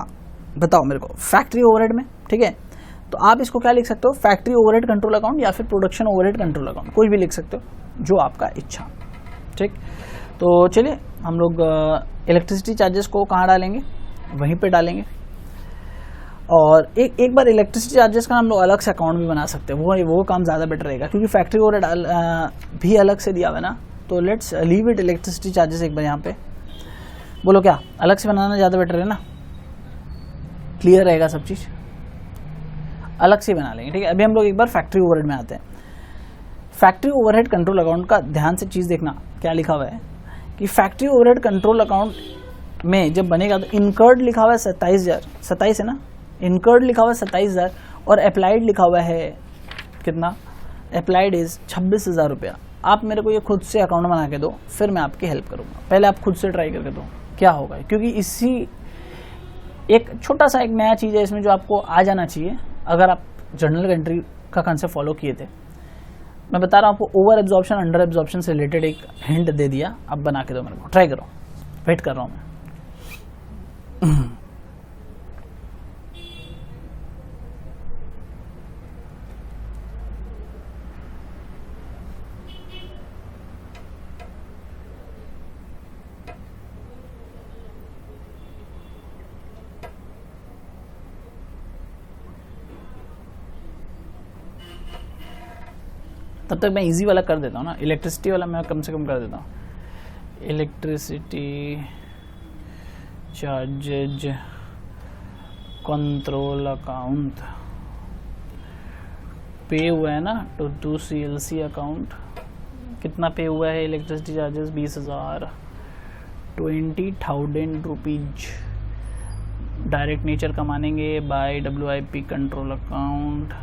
Speaker 1: बताओ मेरे को, फैक्ट्री ओवरहेड में, ठीक है। तो आप इसको क्या लिख सकते हो, फैक्ट्री ओवरहेड कंट्रोल अकाउंट या फिर प्रोडक्शन ओवरहेड कंट्रोल अकाउंट, कोई भी लिख सकते हो जो आपका इच्छा, ठीक। तो चलिए हम लोग इलेक्ट्रिसिटी चार्जेस को कहाँ डालेंगे, वहीं पे डालेंगे। और एक बार इलेक्ट्रिसिटी चार्जेस का हम लोग अलग से अकाउंट भी बना सकते हैं, वो काम ज़्यादा बेटर रहेगा, क्योंकि फैक्ट्री ओवरहेड भी अलग से दिया हुआ है ना। तो let's leave it electricity charges एक बार यहाँ पे। बोलो क्या, अलग से बनाना ज़्यादा बेटर है ना, क्लियर रहेगा सब चीज़, अलग से बना लेंगे, ठीक है। अभी हम लोग एक बार फैक्ट्री ओवरहेड में आते हैं। फैक्ट्री ओवरहेड कंट्रोल अकाउंट का ध्यान से चीज़ देखना, क्या लिखा हुआ है कि फैक्ट्री ओवरहेड कंट्रोल अकाउंट में जब बनेगा तो इनकर्ड लिखा हुआ है 27,000, 27 है ना, इनकर्ड लिखा हुआ है 27,000 और अप्लाइड लिखा हुआ है कितना, अप्लाइड इज 26,000 रुपया। आप मेरे को ये खुद से अकाउंट बना के दो, फिर मैं आपकी हेल्प करूँगा। पहले आप खुद से ट्राई करके दो क्या होगा, क्योंकि इसी एक छोटा सा एक नया चीज़ है इसमें जो आपको आ जाना चाहिए अगर आप जर्नल एंट्री का कंसेप्ट फॉलो किए थे। मैं बता रहा हूँ आपको, ओवर एब्जॉर्प्शन अंडर एब्जॉर्प्शन से रिलेटेड एक हिंट दे दिया, अब बना के दो मेरे को, ट्राई करो, वेट कर रहा हूँ मैं। तब तक मैं इजी वाला कर देता हूँ ना, इलेक्ट्रिसिटी वाला मैं कम से कम कर देता हूँ। इलेक्ट्रिसिटी चार्जेज कंट्रोल अकाउंट पे हुआ है ना टू CLC अकाउंट, कितना पे हुआ है? Electricity charges 20,000, 20,000 rupees direct nature का मानेंगे by WIP control account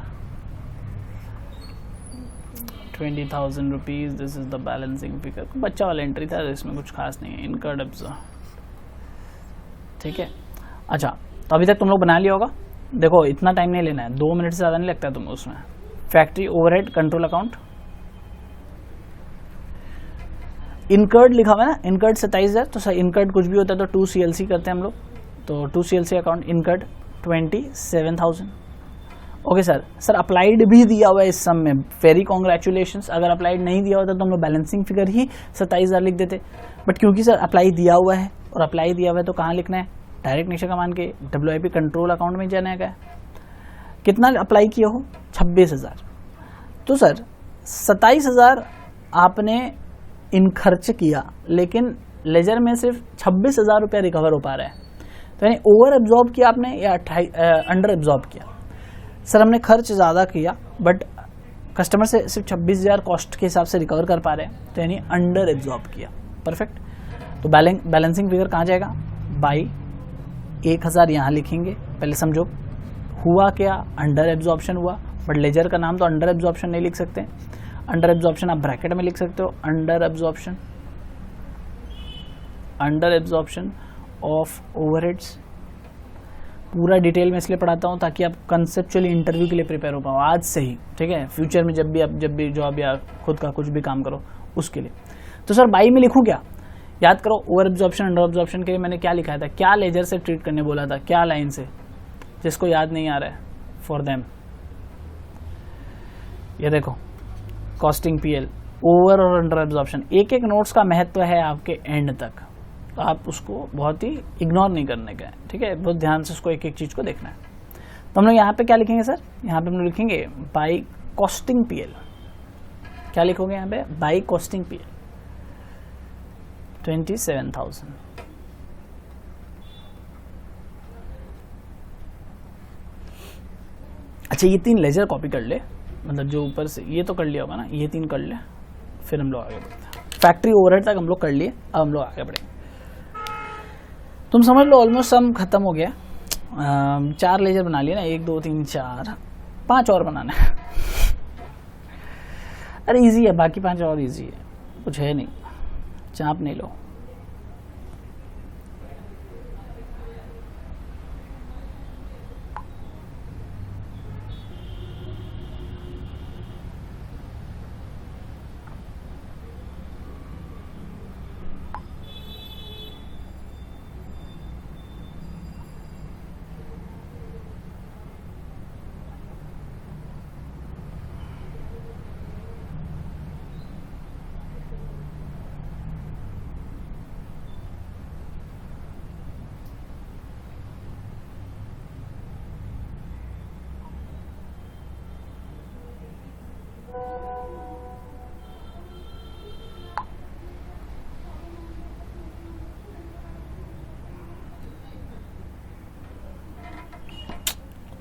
Speaker 1: 20,000 rupees. This is the balancing figure. बच्चा वाला एंट्री था, इसमें कुछ खास नहीं है। इनकर्ड एब्जॉर्ब, ठीक है। अच्छा, तो अभी तक तुम लोग बना लिया होगा। देखो इतना टाइम नहीं लेना है, 2 मिनट से ज़्यादा नहीं लगता है तुम्हें उसमें। Factory overhead control account, incurred लिखा हुआ है ना, इनकर्ड 27,000। तो सर इनकर्ड कुछ भी होता है तो 2 CLC करते हैं हम लोग, तो 2 CLC account incurred 27,000। Okay sir applied भी दिया हुआ है इस सम में, वेरी कॉन्ग्रेचुलेशंस। अगर अप्लाइड नहीं दिया होता तो हम लोग बैलेंसिंग फिगर ही 27,000 लिख देते, बट क्योंकि सर अप्लाई दिया हुआ है और अप्लाई दिया हुआ है तो कहाँ लिखना है? डायरेक्ट नेचर का मान के WIP कंट्रोल अकाउंट में जाना है। कितना अप्लाई किया हो? 26,000। तो सर 27,000 आपने इन खर्च किया, लेकिन लेजर में सिर्फ 26,000 रुपया रिकवर हो पा रहा है। तो यानी ओवर एब्जॉर्ब किया आपने या अंडर एब्जॉर्ब किया? सर हमने खर्च ज़्यादा किया बट कस्टमर से सिर्फ 26,000 कॉस्ट के हिसाब से रिकवर कर पा रहे हैं, तो यानी अंडर एब्जॉर्ब किया। परफेक्ट। तो बैलेंसिंग फिगर कहाँ जाएगा? बाई 1,000 यहाँ लिखेंगे। पहले समझो हुआ क्या, अंडर एब्जॉर्प्शन हुआ, बट लेजर का नाम तो अंडर एब्जॉर्प्शन नहीं लिख सकते। अंडर एब्जॉर्प्शन आप ब्रैकेट में लिख सकते हो, अंडर एब्जॉर्प्शन ऑफ ओवरहेड्स। पूरा डिटेल में इसलिए पढ़ाता हूँ ताकि आप कंसेप्चुअली इंटरव्यू के लिए प्रिपेयर हो पाओ आज से ही, ठीक है। फ्यूचर में जब भी जॉब या खुद का कुछ भी काम करो उसके लिए। तो सर बाई में लिखूँ क्या? याद करो ओवर एब्जॉर्प्शन अंडर एब्जॉर्प्शन के लिए मैंने क्या लिखा था, क्या लेजर से ट्रीट करने बोला था, क्या लाइन से, जिसको याद नहीं आ रहा है फॉर देम। ये देखो कॉस्टिंग PL, ओवर और अंडर एब्जॉर्प्शन, एक एक नोट्स का महत्व है आपके एंड तक, तो आप उसको बहुत ही इग्नोर नहीं करने का है, ठीक है। बहुत ध्यान से उसको एक एक चीज़ को देखना है। तो हम लोग यहाँ पे क्या लिखेंगे सर? यहाँ पे हम लोग लिखेंगे बाई कॉस्टिंग PL। क्या लिखोगे यहाँ पे? By costing PL 27,000। अच्छा ये 3 लेजर कॉपी कर ले, मतलब जो ऊपर से ये तो कर लिया होगा ना, ये 3 कर ले, फिर हम लोग आगे बढ़ते हैं। फैक्ट्री ओवरहेड तक हम लोग कर लिए, अब हम लोग आगे बढ़ेंगे। तुम समझ लो ऑलमोस्ट सम खत्म हो गया। 4 लेजर बना लिए ना, 1 2 3 4, 5 और बनाना है। अरे इजी है, बाकी 5 और इजी है, कुछ है नहीं, चाप नहीं लो।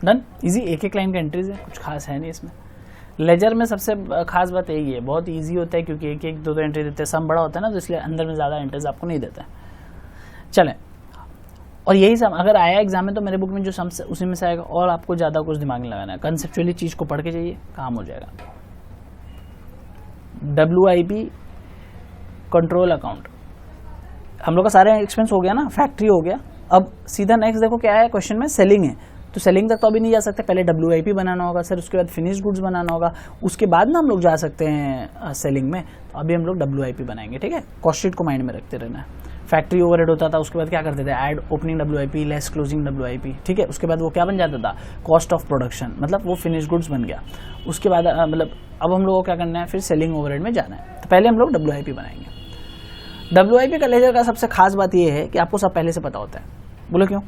Speaker 1: Done, easy. एक एक लाइन का एंट्रीज है, कुछ खास है नहीं इसमें। लेजर में सबसे खास बात यही है, बहुत इजी होता है क्योंकि एक एक 2 एंट्री देते हैं, सम बड़ा होता है ना, तो इसलिए अंदर में ज़्यादा एंट्रीज आपको नहीं देता है। चलें, और यही सम अगर आया एग्जाम में तो मेरे बुक में जो सम उसी में से आएगा, और आपको ज़्यादा कुछ दिमाग नहीं लगाना है, कंसेप्चुअली चीज़ को पढ़ के जाइए, काम हो जाएगा। WIP कंट्रोल अकाउंट हम लोग का सारे एक्सपेंस हो गया ना, फैक्ट्री हो गया। अब सीधा नेक्स्ट देखो क्या है क्वेश्चन में, सेलिंग है। तो सेलिंग तक तो अभी नहीं जा सकते, पहले WIP बनाना होगा सर, उसके बाद फिनिश गुड्स बनाना होगा, उसके बाद ना हम लोग जा सकते हैं सेलिंग में। तो अभी हम लोग WIP बनाएंगे, ठीक है। कॉस्ट शीट को माइंड में रखते रहना है। फैक्ट्री ओवरहेड होता था, उसके बाद क्या करते थे, add opening WIP less closing WIP, ठीक है। उसके बाद वो क्या बन जाता था, कॉस्ट ऑफ प्रोडक्शन, मतलब वो फिनिश गुड्स बन गया। उसके बाद मतलब अब हम लोग को क्या करना है, फिर सेलिंग ओवरहेड में जाना है। तो पहले हम लोग WIP बनाएंगे। WIP का लेजर का सबसे खास बात ये है कि आपको सब पहले से पता होता है। बोलो क्यों?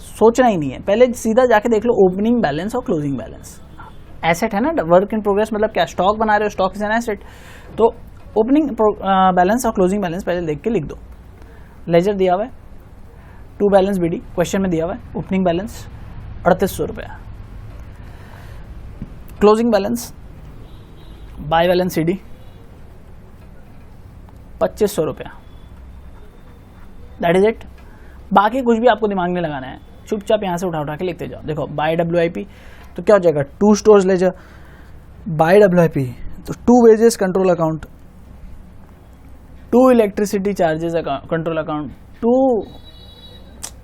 Speaker 1: सोचना ही नहीं है, पहले सीधा जाके देख लो ओपनिंग बैलेंस और क्लोजिंग बैलेंस। एसेट है ना, वर्क इन प्रोग्रेस, मतलब क्या स्टॉक बना रहे हो, स्टॉक इज एन एसेट। तो ओपनिंग बैलेंस और क्लोजिंग बैलेंस पहले देख के लिख दो। लेजर दिया हुआ है टू बैलेंस बीडी, क्वेश्चन में दिया हुआ है ओपनिंग बैलेंस 3800 रुपया, closing balance by balance CD 2500 रुपया, दैट इज इट। बाकी कुछ भी आपको दिमाग में लगाना है, चुपचाप यहाँ से उठा के लिखते जाओ। देखो बाय WIP तो क्या हो जाएगा, to stores ledger by WIP, तो to wages control account, to electricity charges control account, to,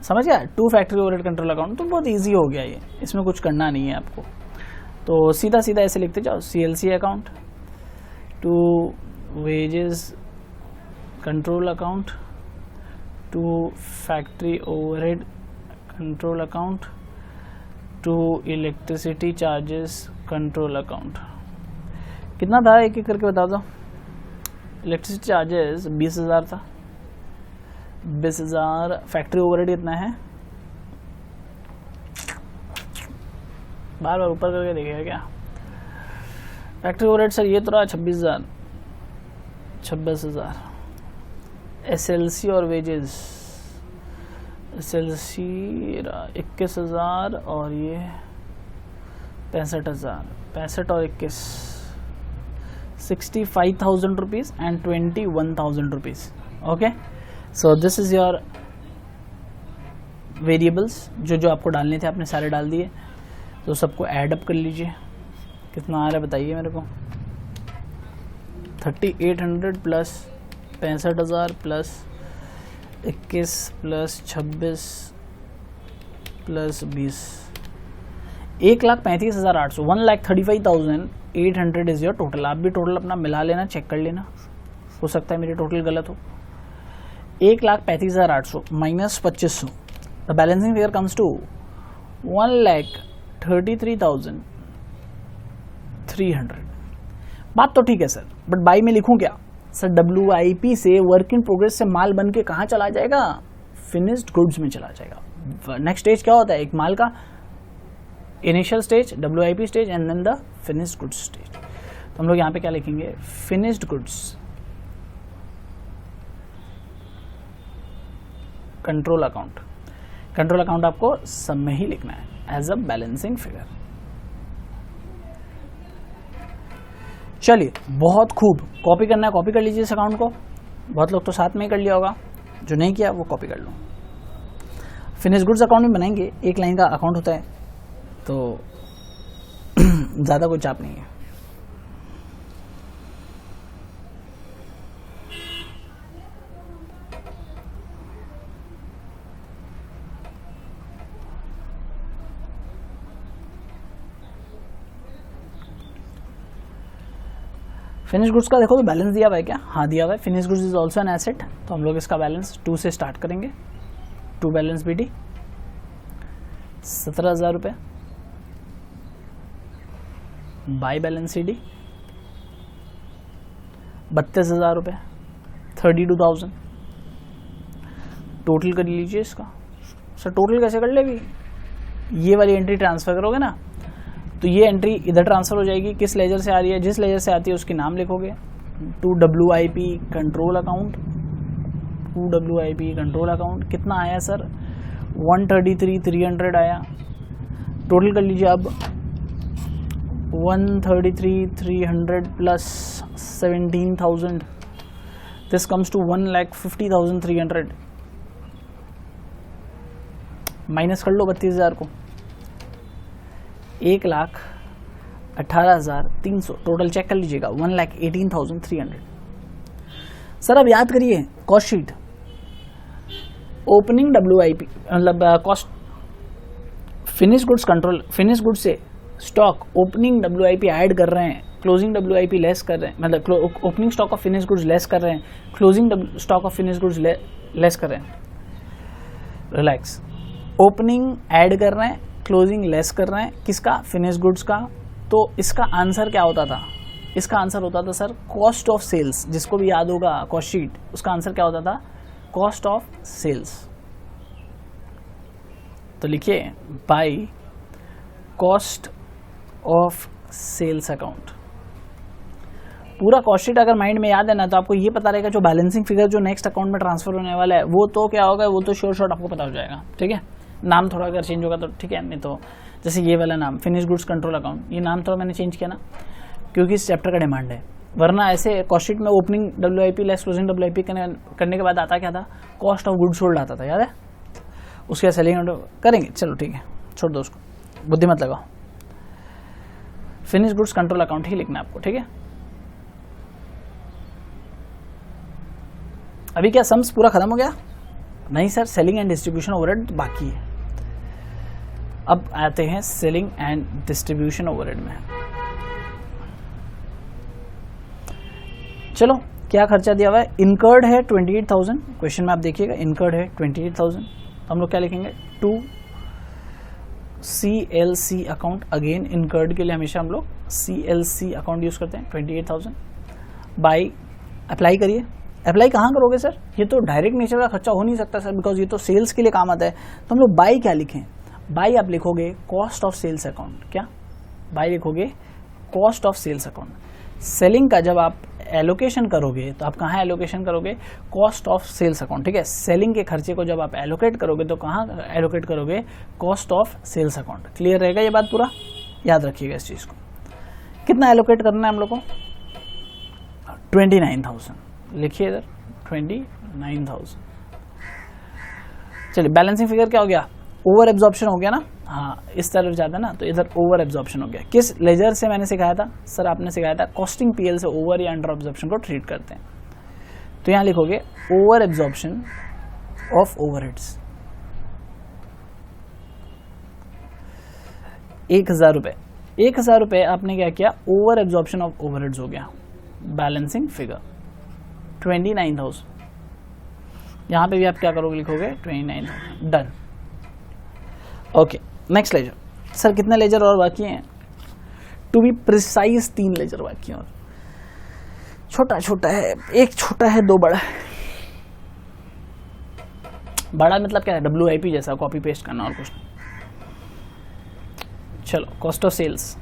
Speaker 1: समझ गया, to factory overhead control account. तो बहुत इजी हो गया ये, इसमें कुछ करना नहीं है आपको, तो सीधा सीधा ऐसे लिखते जाओ। CLC account, to wages control account, to factory overhead control account, to electricity charges control account. कितना था एक एक करके बता दो। इलेक्ट्रिसिटी चार्जेस 20,000 था, 20,000। फैक्ट्री ओवरहेड कितना है, बार बार ऊपर करके देखिएगा क्या। फैक्ट्री ओवरहेड सर ये तो रहा 26,000, 26,000। SLC और वेजेस, SLC 21,000 और ये 65,000, 65 और 21, 65,000 rupees and 21,000 rupees. Okay, so this is your variables, जो आपको डालने थे आपने सारे डाल दिए, तो सबको ऐड अप कर लीजिए। कितना आ रहा है बताइए मेरे को। 3800 plus 65,000 plus 21 plus 26 plus 20, 1,35,800, 1,35,800 is your total. आप भी टोटल अपना मिला लेना, चेक कर लेना, हो सकता है मेरी टोटल गलत हो। 1,35,800 minus 2500, the balancing figure comes to 1,33,300। बात तो ठीक है सर, बट बाई में लिखूं क्या सर? WIP से वर्क इन प्रोग्रेस से माल बन के कहाँ चला जाएगा? फिनिश्ड गुड्स में चला जाएगा। नेक्स्ट स्टेज क्या होता है एक माल का? Initial stage, WIP stage and then the finished goods stage. तो हम लोग यहाँ पे क्या लिखेंगे? Finished goods control account. Control account आपको सब में ही लिखना है एज अ बैलेंसिंग फिगर। चलिए बहुत खूब, कॉपी करना है कॉपी कर लीजिए इस अकाउंट को। बहुत लोग तो साथ में ही कर लिया होगा, जो नहीं किया वो कॉपी कर लो। फिनिश गुड्स अकाउंट में बनाएंगे, एक लाइन का अकाउंट होता है, तो ज़्यादा कोई चाप नहीं है। फिनिश गुड्स का देखो तो बैलेंस दिया हुआ है क्या? हाँ दिया हुआ है। Finish goods is also an asset, तो हम लोग इसका बैलेंस 2 से स्टार्ट करेंगे। 2 बैलेंस BD 17,000 रुपये, बाय बैलेंस CD 32,000 रुपये, 32,000। टोटल कर लीजिए इसका। सर टोटल कैसे कर लेगी? ये वाली एंट्री ट्रांसफर करोगे ना, तो ये एंट्री इधर ट्रांसफर हो जाएगी। किस लेजर से आ रही है? जिस लेजर से आती है उसकी नाम लिखोगे। To WIP control account, to WIP control account. कितना आया सर? 133,300 आया। टोटल कर लीजिए अब। 133,300 plus 17,000, this comes to 1,50,300। Minus कर लो 32,000 को, 1,18,300। टोटल चेक कर लीजिएगा 1,18,300। सर अब याद करिए कॉस्ट शीट, ओपनिंग WIP मतलब cost, finish goods control, finish goods से स्टॉक ओपनिंग WIP ऐड कर रहे हैं, क्लोजिंग WIP लेस कर रहे हैं, मतलब opening stock of finish goods less कर रहे हैं, closing stock of finish goods less कर रहे हैं। रिलैक्स, ओपनिंग ऐड कर रहे हैं, क्लोजिंग लेस कर रहे हैं, किसका? फिनिश गुड्स का। तो इसका आंसर क्या होता था? इसका आंसर होता था सर कॉस्ट ऑफ सेल्स। जिसको भी याद होगा कॉस्ट शीट, उसका आंसर क्या होता था? Cost of sales. तो लिखिए by cost of sales account. पूरा कॉस्ट शीट अगर माइंड में याद है ना, तो आपको ये पता रहेगा जो बैलेंसिंग फिगर जो नेक्स्ट अकाउंट में ट्रांसफर होने वाला है वो तो क्या होगा, वो तो श्योर शॉर्ट आपको पता हो जाएगा। ठीक है, नाम थोड़ा अगर चेंज होगा तो ठीक है, नहीं तो जैसे ये वाला नाम फिनिश गुड्स कंट्रोल अकाउंट, ये नाम थोड़ा मैंने चेंज किया ना क्योंकि इस चैप्टर का डिमांड है, वरना ऐसे कॉस्ट शीट में opening WIP less closing WIP करने के बाद आता क्या था, कॉस्ट ऑफ गुड्स सोल्ड आता था, याद है? उसके सेलिंग करेंगे, चलो ठीक है, छोड़ दो उसको, बुद्धि मत लगाओ। फिनिश गुड्स कंट्रोल अकाउंट ही लिखना है आपको, ठीक है? अभी क्या सम्स पूरा खत्म हो गया? नहीं sir, selling and distribution overhead बाकी है। अब आते हैं सेलिंग एंड डिस्ट्रीब्यूशन ओवरहेड में। चलो, क्या खर्चा दिया हुआ है? इनकर्ड है 28,000, क्वेश्चन में आप देखिएगा इनकर्ड है 28,000, हम लोग क्या लिखेंगे, to CLC account. Again incurred के लिए हमेशा हम लोग CLC अकाउंट यूज करते हैं। 28,000 बाई, अप्लाई करिए। अप्लाई कहाँ करोगे सर? ये तो डायरेक्ट नेचर का खर्चा हो नहीं सकता सर, बिकॉज ये तो सेल्स के लिए काम आता है। तो हम लोग बाई क्या लिखें? बाई आप लिखोगे कॉस्ट ऑफ सेल्स अकाउंट। क्या बाई लिखोगे? Cost of sales account. Selling का जब आप एलोकेशन करोगे तो आप कहाँ एलोकेशन करोगे? Cost of sales account. ठीक है, सेलिंग के खर्चे को जब आप एलोकेट करोगे तो कहाँ एलोकेट करोगे? Cost of sales account. Clear रहेगा ये बात? पूरा याद रखिएगा इस चीज को। कितना एलोकेट करना है हम लोग को? 29,000 लिखिए इधर, 29,000। चलिए, बैलेंसिंग फिगर क्या हो गया? ओवर एब्जॉर्प्शन हो गया ना। हाँ, इस तरफ जाता है ना, तो इधर ओवर एब्जॉर्प्शन हो गया। किस लेजर से मैंने सिखाया था सर? आपने सिखाया था कॉस्टिंग PL से ओवर या अंडर एब्जॉर्प्शन को ट्रीट करते हैं। तो यहां लिखोगे ओवर एब्जॉर्प्शन ऑफ ओवरहेड्स 1,000 रुपए। 1,000 रुपए आपने क्या किया? ओवर एब्जॉर्प्शन ऑफ ओवरहेड्स हो गया। Balancing figure 29,000। यहां पे भी आप क्या करोगे? लिखोगे 29,000। Done. Okay, next ledger. Sir कितने लेजर और बाकी हैं? टू बी प्रिसाइज 3 लेजर बाकी हैं और छोटा छोटा है, एक छोटा है, 2 बड़ा है। बड़ा मतलब क्या है? WIP जैसा कॉपी पेस्ट करना और कुछ नहीं। चलो, कॉस्ट ऑफ सेल्स।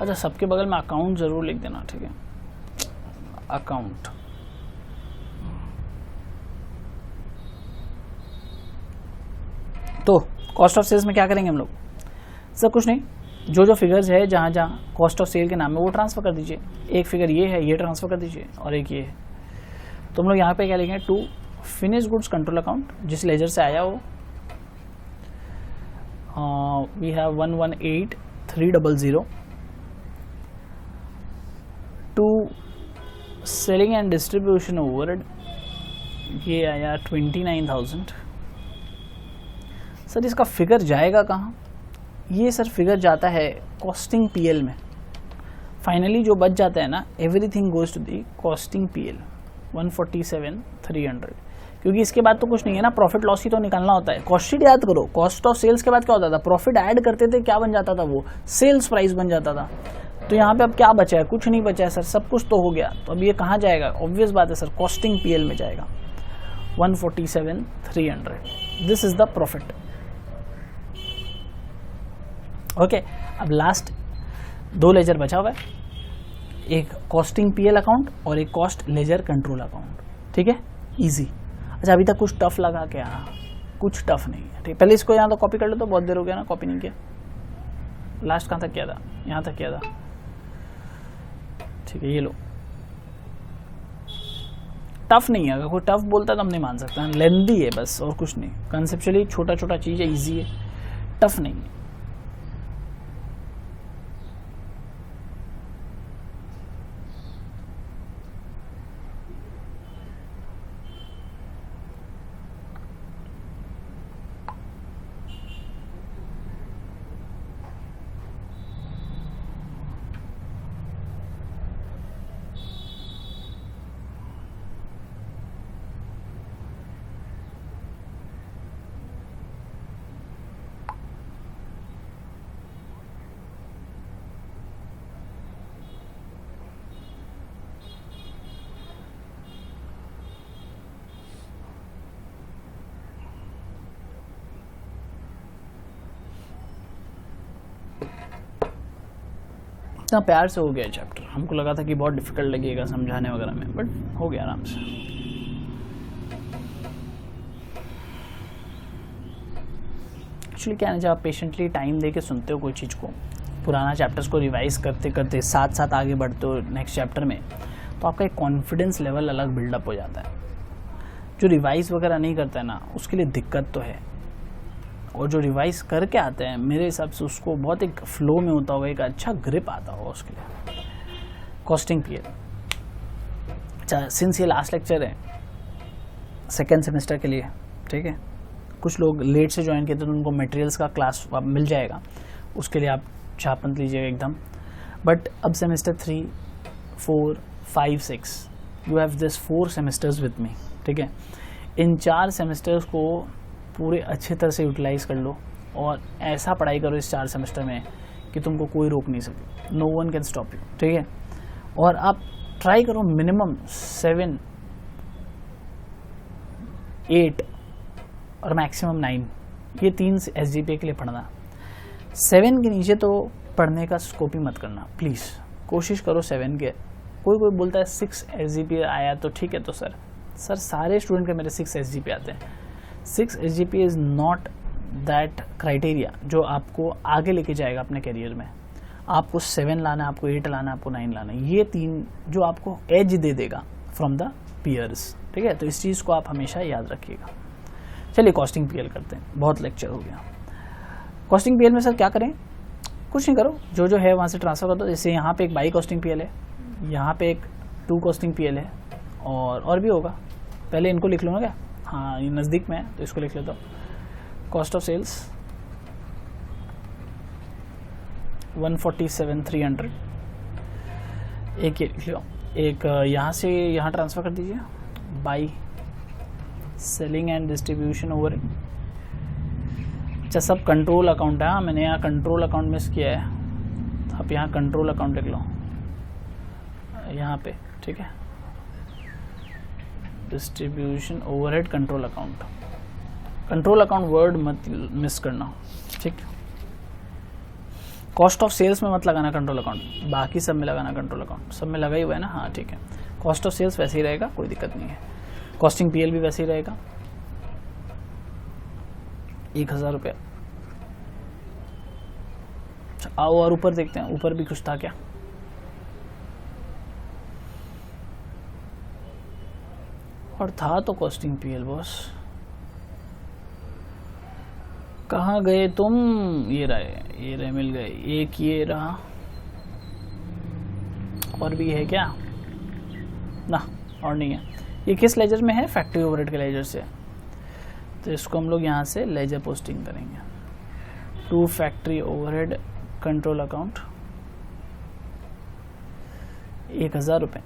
Speaker 1: अच्छा, सबके बगल में अकाउंट जरूर लिख देना, ठीक है? अकाउंट। तो कॉस्ट ऑफ सेल्स में क्या करेंगे हम लोग? सर कुछ नहीं, जो जो फिगर्स है जहाँ जहाँ कॉस्ट ऑफ सेल के नाम में वो ट्रांसफर कर दीजिए। एक फिगर ये है, ये ट्रांसफर कर दीजिए, और एक ये है। तो हम लोग यहाँ पे क्या लिखेंगे? To finish goods control account, जिस लेजर से आया वो we have 118,300। To selling and distribution overhead, ये आया 29,000। सर इसका फिगर जाएगा कहाँ? ये सर फिगर जाता है कॉस्टिंग PL में। फाइनली जो बच जाता है ना, everything goes to the costing PL 147,300। क्योंकि इसके बाद तो कुछ नहीं है ना, प्रॉफिट लॉस ही तो निकालना होता है। कॉस्ट शीट याद करो, कॉस्ट ऑफ सेल्स के बाद क्या होता था? प्रॉफिट ऐड करते थे, क्या बन जाता था? वो सेल्स प्राइस बन जाता था। तो यहाँ पे अब क्या बचा है? कुछ नहीं बचा है सर, सब कुछ तो हो गया। तो अब ये कहाँ जाएगा? ऑब्वियस बात है सर, कॉस्टिंग PL में जाएगा। 147,300, this is the profit. Okay, अब लास्ट 2 लेजर बचा हुआ है, एक कॉस्टिंग PL अकाउंट और एक कॉस्ट लेजर कंट्रोल अकाउंट। ठीक है, इजी। अच्छा, अभी तक कुछ टफ लगा क्या? कुछ टफ नहीं है, ठीक। पहले इसको यहाँ तो कॉपी कर लो, तो बहुत देर हो गया ना, कॉपी नहीं किया। लास्ट कहाँ तक किया था? यहाँ तक किया था, ठीक है। ये लो, टफ नहीं है। अगर कोई टफ बोलता है तो हम नहीं मान सकते, लेंथी है बस, और कुछ नहीं। कंसेप्चुअली छोटा छोटा चीज है, इजी है, टफ नहीं है। इतना प्यार से हो गया चैप्टर, हमको लगा था कि बहुत डिफिकल्ट लगेगा समझाने वगैरह में, बट हो गया आराम से। एक्चुअली क्या है, जब आप पेशेंटली टाइम दे के सुनते हो कोई चीज़ को, पुराना चैप्टर्स को रिवाइज करते करते साथ साथ आगे बढ़ते हो नेक्स्ट चैप्टर में, तो आपका एक कॉन्फिडेंस लेवल अलग बिल्डअप हो जाता है। जो रिवाइज वगैरह नहीं करता है ना, उसके लिए दिक्कत तो है, और जो रिवाइज करके आते हैं मेरे हिसाब से उसको बहुत एक फ्लो में होता होगा, एक अच्छा ग्रिप आता होगा उसके लिए। कॉस्टिंग पीएल, अच्छा सिंस ये लास्ट लेक्चर है सेकेंड सेमेस्टर के लिए, ठीक है, कुछ लोग लेट से ज्वाइन किए तो उनको मटेरियल्स का क्लास मिल जाएगा, उसके लिए आप चापंत लीजिएगा एकदम। बट अब semester 3, 4, 5, 6 you have this 4 semesters with me, ठीक है। इन 4 सेमेस्टर्स को पूरे अच्छे तरह से यूटिलाइज कर लो और ऐसा पढ़ाई करो इस 4 सेमेस्टर में कि तुमको कोई रोक नहीं सके, no one can stop you, ठीक है। और आप ट्राई करो मिनिमम 7, 8 और मैक्सिमम 9, ये 3 SGPA के लिए पढ़ना। 7 के नीचे तो पढ़ने का स्कोप ही मत करना प्लीज़, कोशिश करो 7 के। कोई बोलता है 6 SGPA आया तो ठीक है, तो सर सारे स्टूडेंट के मेरे 6 SGPA आते हैं। 6 SGPA is not that criteria जो आपको आगे लेके जाएगा अपने करियर में। आपको 7 लाना है, आपको 8 लाना है, आपको 9 लाना है, ये 3 जो आपको एज दे देगा फ्रॉम द पीयर्स, ठीक है। तो इस चीज़ को आप हमेशा याद रखिएगा। चलिए कॉस्टिंग पीएल करते हैं, बहुत लेक्चर हो गया। कॉस्टिंग पीएल में सर क्या करें? कुछ नहीं करो, जो है वहाँ से ट्रांसफ़र कर दो। जैसे यहाँ पे एक बाई कॉस्टिंग पीएल है, यहाँ पे एक 2 कॉस्टिंग पीएल है, और भी होगा। पहले इनको लिख लो ना क्या, हाँ ये नज़दीक में है तो इसको लिख लेता हूँ। कॉस्ट ऑफ सेल्स 147,300, एक ये लिख लो, एक यहाँ से यहाँ ट्रांसफ़र कर दीजिए, by selling and distribution over. अच्छा सब कंट्रोल अकाउंट है, हाँ मैंने यहाँ कंट्रोल अकाउंट मिस किया है, आप यहाँ कंट्रोल अकाउंट लिख लो यहाँ पे, ठीक है। Distribution overhead control account, control account word मत मिस करना, ठीक। कॉस्ट ऑफ सेल्स में मत लगाना कंट्रोल अकाउंट, बाकी सब में लगाना कंट्रोल अकाउंट। सब में लगा ही हुआ है ना, हाँ ठीक है। कॉस्ट ऑफ सेल्स वैसे ही रहेगा, कोई दिक्कत नहीं है। कॉस्टिंग पीएल भी वैसे ही रहेगा, 1000 रुपया। आओ और ऊपर देखते हैं, ऊपर भी कुछ था क्या? और था तो कॉस्टिंग पीएल बॉस, कहाँ गए तुम? ये रहे मिल गए। एक ये रहा, और भी है क्या? ना और नहीं है। ये किस लेजर में है? फैक्ट्री ओवरहेड के लेजर से, तो इसको हम लोग यहाँ से लेजर पोस्टिंग करेंगे। To factory overhead control account 1000 रुपये।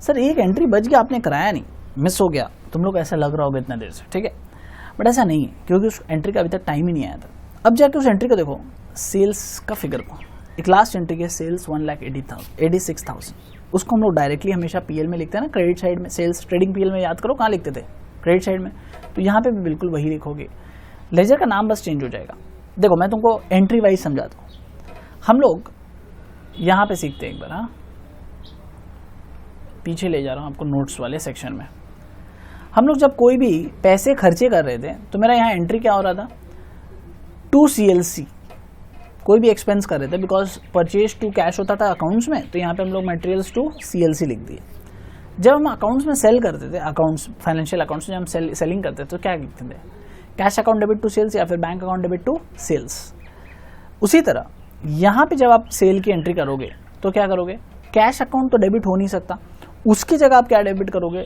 Speaker 1: सर एक एंट्री बच गया, आपने कराया नहीं, मिस हो गया, तुम लोग ऐसा लग रहा होगा इतना देर से, ठीक है। बट ऐसा नहीं है, क्योंकि उस एंट्री का अभी तक टाइम ही नहीं आया था। अब जाके उस एंट्री को देखो, सेल्स का फिगर को, एक लास्ट एंट्री के सेल्स 1,86,000, उसको हम लोग डायरेक्टली हमेशा पीएल में लिखते हैं ना, क्रेडिट साइड में। सेल्स ट्रेडिंग पीएल में याद करो कहाँ लिखते थे, क्रेडिट साइड में। तो यहाँ पे भी बिल्कुल वही लिखोगे, लेजर का नाम बस चेंज हो जाएगा। देखो मैं तुमको एंट्री वाइज समझाता हूँ। हम लोग यहाँ पे सीखते हैं एक बार, हाँ पीछे ले जा रहा हूँ आपको नोट्स वाले सेक्शन में। हम लोग जब कोई भी पैसे खर्चे कर रहे थे तो मेरा यहाँ एंट्री क्या हो रहा था, टू CLC, कोई भी एक्सपेंस कर रहे थे, बिकॉज परचेज टू कैश होता था अकाउंट्स में, तो यहाँ पे हम लोग मटेरियल्स टू CLC लिख दिए। जब हम अकाउंट्स में सेल करते थे, अकाउंट्स फाइनेंशियल अकाउंट्स में जब हम सेलिंग करते थे तो क्या लिखते थे, cash account debit to sales या फिर bank account debit to sales. उसी तरह यहाँ पे जब आप सेल की एंट्री करोगे तो क्या करोगे, कैश अकाउंट तो डेबिट हो नहीं सकता, उसकी जगह आप क्या डेबिट करोगे,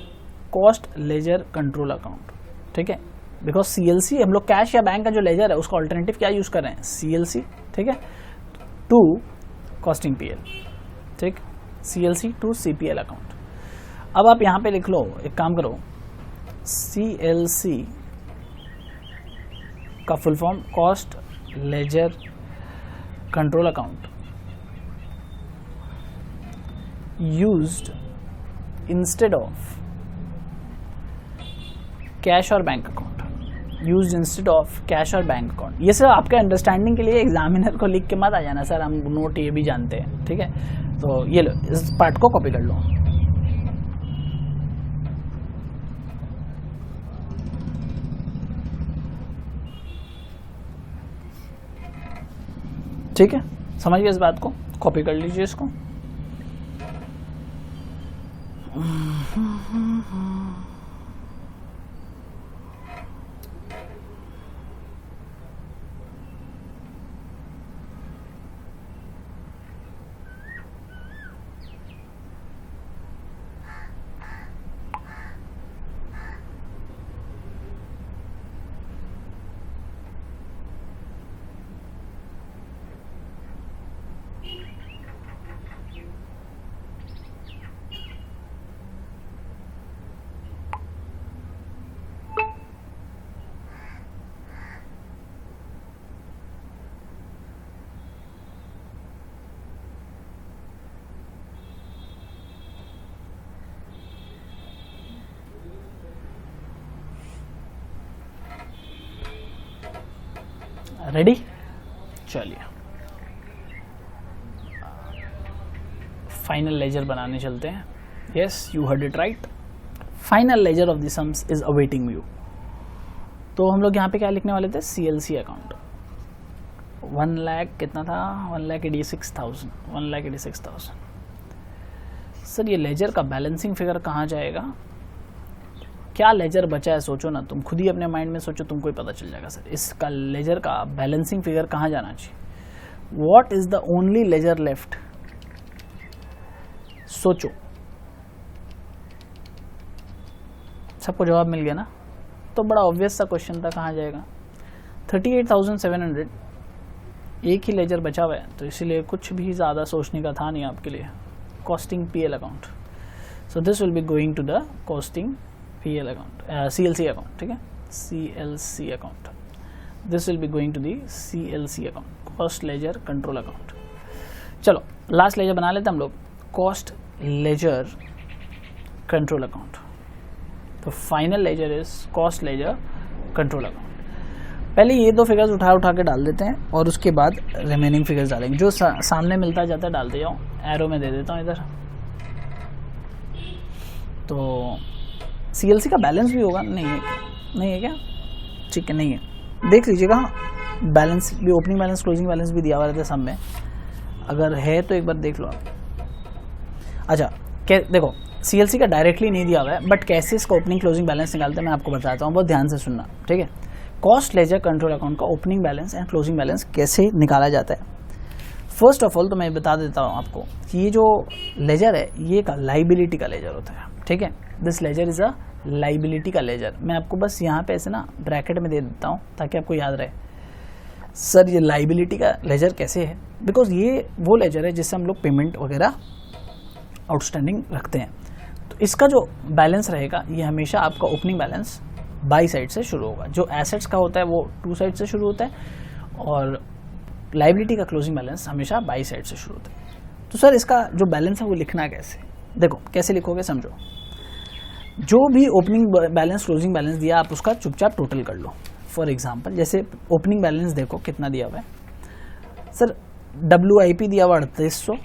Speaker 1: कॉस्ट लेजर कंट्रोल अकाउंट, ठीक है। बिकॉज CLC हम लोग कैश या बैंक का जो लेजर है उसका ऑल्टरनेटिव क्या यूज कर रहे हैं, CLC, ठीक है, टू कॉस्टिंग पीएल, ठीक, CLC टू CPL अकाउंट। अब आप यहाँ पे लिख लो, एक काम करो, CLC का full form cost ledger control account used instead of cash और bank account, used instead of cash और बैंक अकाउंट। ये सर आपके अंडरस्टैंडिंग के लिए, एग्जामिनर को लिख के मत आ जाना सर हम नोट ये भी जानते हैं, ठीक है। तो ये लो, इस पार्ट को कॉपी कर लो। ठीक है, समझिए इस बात को, कॉपी कर लीजिए इसको। रेडी, चलिए फाइनल लेजर बनाने चलते हैं। Yes, you heard it right, final laser of the sums is awaiting you. तो हम लोग यहाँ पे क्या लिखने वाले थे, CLC अकाउंट। 1 लाख कितना था, 1,86,000, 1,86,000। सर ये लेजर का बैलेंसिंग फिगर कहाँ जाएगा, क्या लेजर बचा है, सोचो ना, तुम खुद ही अपने माइंड में सोचो, तुमको ही पता चल जाएगा सर इसका लेजर का बैलेंसिंग फिगर कहाँ जाना चाहिए। What is the only ledger left, सोचो। सबको जवाब मिल गया ना, तो बड़ा ऑब्वियस सा क्वेश्चन था, कहाँ जाएगा। 38,700, एक ही लेजर बचा हुआ है, तो इसीलिए कुछ भी ज़्यादा सोचने का था नहीं आपके लिए। Costing PL account, so this will be going to the costing PL account, CLC account, ठीक है, CLC account. This will be going to the CLC account, cost ledger control account. चलो लास्ट लेजर बना लेते हैं हम लोग, cost ledger control account. तो final ledger is cost ledger control account. पहले ये दो फिगर्स उठा के डाल देते हैं और उसके बाद रिमेनिंग फिगर्स डालेंगे, जो सामने मिलता जाता है डालते जाओ। एरो में दे देता हूँ इधर। तो CLC का बैलेंस भी होगा, नहीं है क्या, ठीक है, नहीं है, देख लीजिएगा। बैलेंस भी, ओपनिंग बैलेंस क्लोजिंग बैलेंस भी दिया हुआ रहता है सब में, अगर है तो एक बार देख लो आप। अच्छा देखो, CLC का डायरेक्टली नहीं दिया हुआ है, बट कैसे इसका ओपनिंग क्लोजिंग बैलेंस निकालते हैं मैं आपको बताता हूँ, बहुत ध्यान से सुनना, ठीक है। कॉस्ट लेजर कंट्रोल अकाउंट का opening balance and closing balance कैसे निकाला जाता है। फर्स्ट ऑफ ऑल तो मैं बता देता हूँ आपको कि ये जो लेजर है ये का लाइबिलिटी का लेजर होता है, ठीक है। This ledger is a liability का लेजर। मैं आपको बस यहाँ पे ऐसे ना ब्रैकेट में दे देता हूँ ताकि आपको याद रहे। सर ये लाइबिलिटी का लेजर कैसे है, बिकॉज ये वो लेजर है जिससे हम लोग पेमेंट वगैरह आउटस्टैंडिंग रखते हैं। तो इसका जो बैलेंस रहेगा ये हमेशा आपका ओपनिंग बैलेंस बाई साइड से शुरू होगा। जो एसेट्स का होता है वो टू साइड से शुरू होता है और लाइबिलिटी का क्लोजिंग बैलेंस हमेशा बाई साइड से शुरू होता है। तो सर इसका जो बैलेंस है वो लिखना कैसे, देखो कैसे लिखोगे समझो। जो भी ओपनिंग बैलेंस क्लोजिंग बैलेंस दिया आप उसका चुपचाप टोटल कर लो। फॉर एग्जांपल जैसे ओपनिंग बैलेंस देखो कितना दिया हुआ है, सर WIP दिया हुआ 3800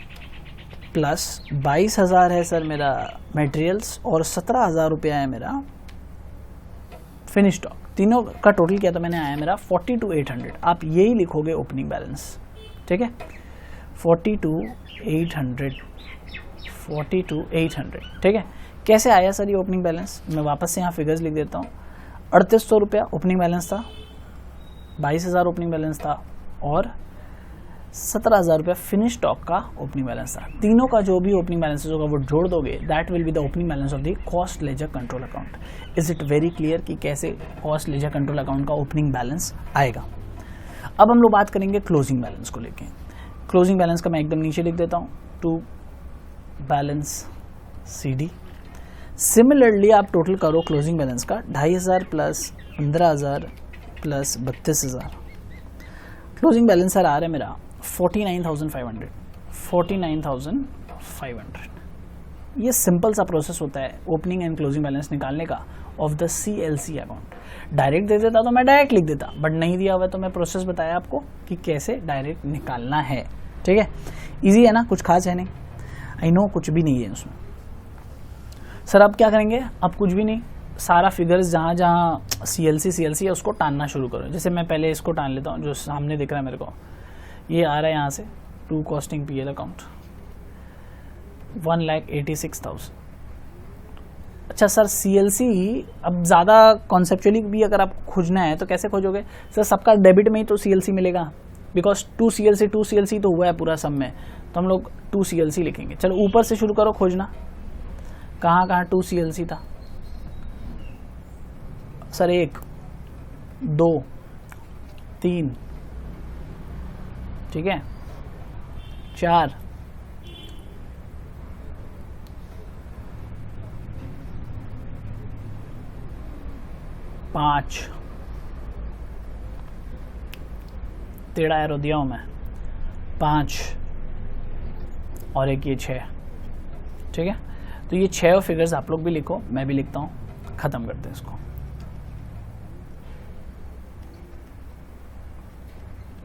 Speaker 1: प्लस 22,000 है सर मेरा मटेरियल्स और 17,000 रुपया है मेरा फिनिश स्टॉक। तीनों का टोटल किया तो मैंने आया मेरा 42,800। आप यही लिखोगे ओपनिंग बैलेंस, ठीक है, 42,800, ठीक है। कैसे आया सर ये ओपनिंग बैलेंस, मैं वापस से यहाँ फिगर्स लिख देता हूँ। 3800 रुपया ओपनिंग बैलेंस था, 22,000 ओपनिंग बैलेंस था और 17,000 रुपया फिनिश स्टॉक का ओपनिंग बैलेंस था। तीनों का जो भी ओपनिंग बैलेंस होगा वो जोड़ दोगे, that will be the opening balance of the cost ledger control account. Is it very clear कि कैसे कॉस्ट लेजर कंट्रोल अकाउंट का ओपनिंग बैलेंस आएगा। अब हम लोग बात करेंगे क्लोजिंग बैलेंस को लेके। क्लोजिंग बैलेंस का मैं एकदम नीचे लिख देता हूँ, टू बैलेंस CD। सिमिलरली आप टोटल करो क्लोजिंग बैलेंस का 2,500 plus 15,000 plus 32,000। Closing balance sir आ रहा है मेरा 49,500। ये सिंपल सा प्रोसेस होता है ओपनिंग एंड क्लोजिंग बैलेंस निकालने का of the CLC account. Direct दे देता तो मैं डायरेक्ट लिख देता, बट नहीं दिया हुआ तो मैं प्रोसेस बताया आपको कि कैसे डायरेक्ट निकालना है। ठीक है, इजी है ना, कुछ खास है नहीं। आई नो कुछ भी नहीं है उसमें। सर अब क्या करेंगे? अब कुछ भी नहीं, सारा फिगर्स जहाँ जहाँ CLC है उसको टानना शुरू करो। जैसे मैं पहले इसको टान लेता हूँ, जो सामने दिख रहा है मेरे को, ये आ रहा है यहाँ से टू कॉस्टिंग PL अकाउंट 1,86,000। अच्छा सर CLC अब ज़्यादा कॉन्सेप्चुअली भी अगर आपको खोजना है तो कैसे खोजोगे? सर सबका डेबिट में ही तो CLC मिलेगा, बिकॉज 2 CLC तो हुआ है पूरा सम में, तो हम लोग 2 CLC लिखेंगे। चलो ऊपर से शुरू करो खोजना, कहाँ कहाँ 2 CLC था? सर 1 2 3, ठीक है, 4 5, टेढ़ा एरो दिया हूं मैं, 5 और एक ये 6। ठीक है, तो ये 6 फिगर्स आप लोग भी लिखो, मैं भी लिखता हूं, खत्म करते हैं इसको।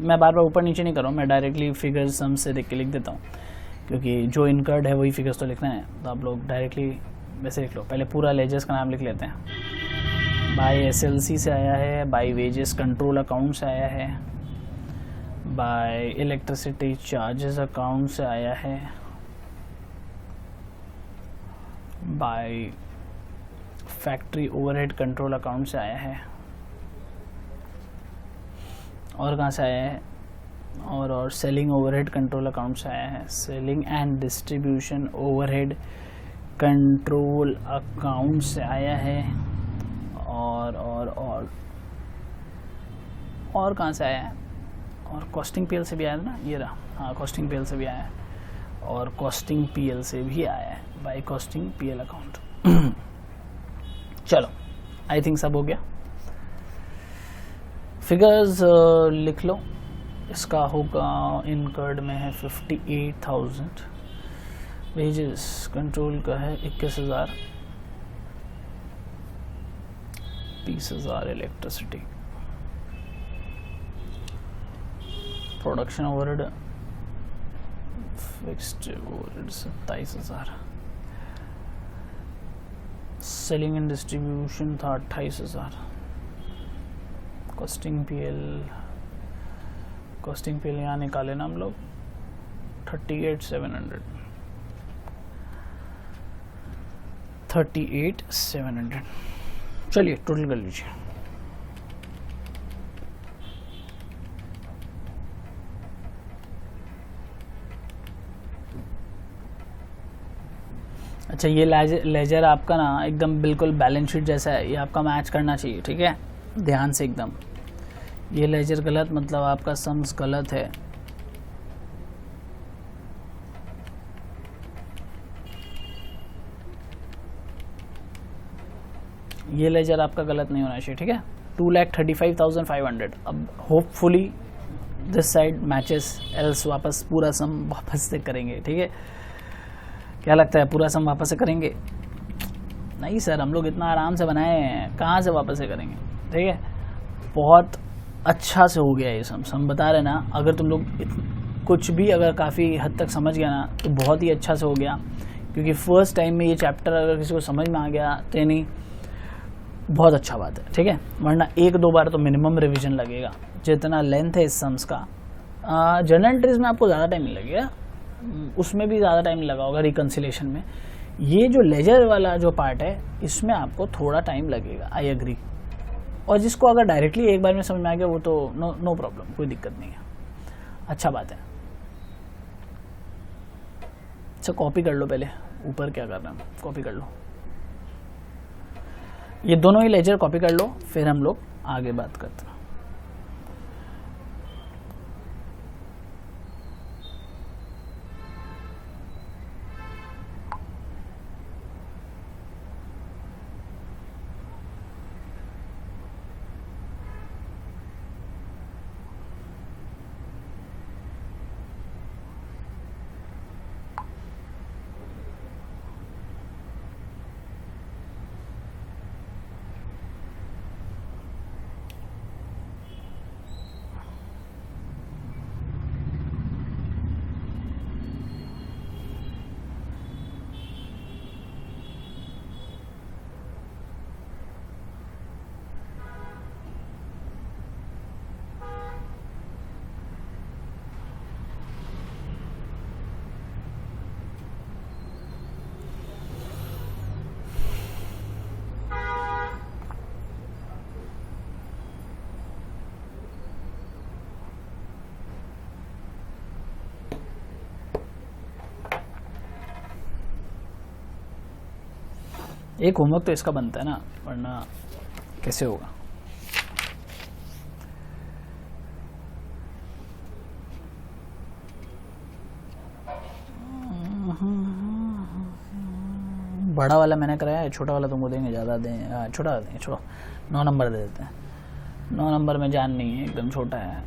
Speaker 1: मैं बार बार ऊपर नीचे नहीं कर रहा हूँ, मैं डायरेक्टली फिगर्स सम से देख के लिख देता हूँ, क्योंकि जो इनकर्ड है वही फिगर्स तो लिखना है, तो आप लोग डायरेक्टली वैसे लिख लो। पहले पूरा लेजर्स का नाम लिख लेते हैं। बाय SLC से आया है, बाय वेजेस कंट्रोल अकाउंट से आया है, बाय इलेक्ट्रिसिटी चार्जेस अकाउंट से आया है, by factory overhead control account से आया है, और कहाँ से आया है? और सेलिंग ओवरहेड कंट्रोल अकाउंट से आया है, selling and distribution overhead control account से आया है, और कहाँ से आया है? और कॉस्टिंग PL से भी आया है ना, ये रहा, हाँ कॉस्टिंग PL से भी आया है, और कॉस्टिंग PL से भी आया है बाय कॉस्टिंग PL अकाउंट। चलो आई थिंक सब हो गया। फिगर्स लिख लो, इसका होगा इनकर्ड में है 58,000, वेजेस कंट्रोल का है 21,000, 30,000 electricity, production overhead fixed overhead 27,000, selling and distribution था 28,000, कॉस्टिंग PL यहाँ निकाले ना हम लोग 38,700। चलिए टोटल कर लीजिए। अच्छा ये लेजर आपका ना एकदम बिल्कुल बैलेंस शीट जैसा है, ये आपका मैच करना चाहिए। ठीक है, ध्यान से एकदम, ये लेजर गलत मतलब आपका सम्स गलत है। ये लेजर आपका गलत नहीं होना चाहिए। ठीक है, 2,35,500। अब hopefully this side matches, else वापस पूरा सम वापस से करेंगे। ठीक है, क्या लगता है पूरा सम वापस से करेंगे? नहीं सर, हम लोग इतना आराम से बनाए हैं, कहाँ से वापस से करेंगे? ठीक है, बहुत अच्छा से हो गया ये सम। हम बता रहे ना, अगर तुम लोग कुछ भी अगर काफ़ी हद तक समझ गया ना तो बहुत ही अच्छा से हो गया, क्योंकि फर्स्ट टाइम में ये चैप्टर अगर किसी को समझ में आ गया तो यानी बहुत अच्छा बात है। ठीक है, वरना 1-2 बार तो मिनिमम रिवीजन लगेगा। जितना लेंथ है इस सम्स का, जर्नल एंट्रीज में आपको ज़्यादा टाइम नहीं लगेगा, उसमें भी ज़्यादा टाइम लगा होगा रिकन्सिलेशन में। ये जो लेजर वाला जो पार्ट है इसमें आपको थोड़ा टाइम लगेगा, आई एग्री। और जिसको अगर डायरेक्टली एक बार में समझ में आ गया वो तो नो प्रॉब्लम, कोई दिक्कत नहीं है, अच्छा बात है। अच्छा कॉपी कर लो पहले, ऊपर क्या करना है कॉपी कर लो, ये दोनों ही लेजर कॉपी कर लो, फिर हम लोग आगे बात करते हैं। एक होमवर्क तो इसका बनता है ना, वरना कैसे होगा। बड़ा वाला मैंने कराया है, छोटा वाला तुमको देंगे, ज़्यादा दें, छोटा देंगे, छोड़ो 9 नंबर दे देते हैं। 9 नंबर में जान नहीं है, एकदम छोटा है,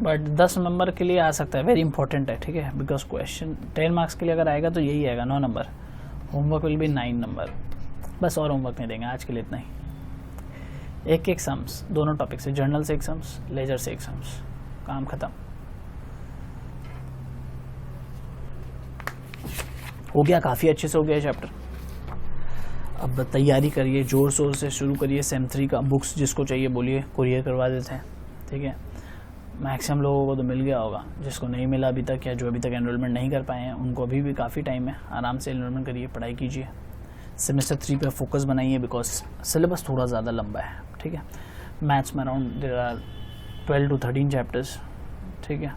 Speaker 1: बट 10 नंबर के लिए आ सकता है, वेरी इंपॉर्टेंट है, ठीक है, बिकॉज क्वेश्चन 10 मार्क्स के लिए अगर आएगा तो यही आएगा 9 number. Homework will be 9 number, बस और होमवर्क नहीं देंगे आज के लिए, इतना ही। एक सम्स दोनों टॉपिक से, जर्नल से एक सम्स, लेजर से एक सम्स, काम खत्म हो गया, काफ़ी अच्छे से हो गया चैप्टर। अब तैयारी करिए, जोर शोर से शुरू करिए। सेम 3 का बुक्स जिसको चाहिए बोलिए, कुरियर करवा देते हैं, ठीक है। मैक्सिमम लोगों को तो मिल गया होगा, जिसको नहीं मिला अभी तक या जो अभी तक एनरोलमेंट नहीं कर पाए हैं उनको अभी भी काफ़ी टाइम है, आराम से एनरोलमेंट करिए, पढ़ाई कीजिए। सेमेस्टर 3 पे फोकस बनाइए, बिकॉज सिलेबस थोड़ा ज़्यादा लंबा है, ठीक है। मैथ्स में around there are 12 to 13 chapters, ठीक है।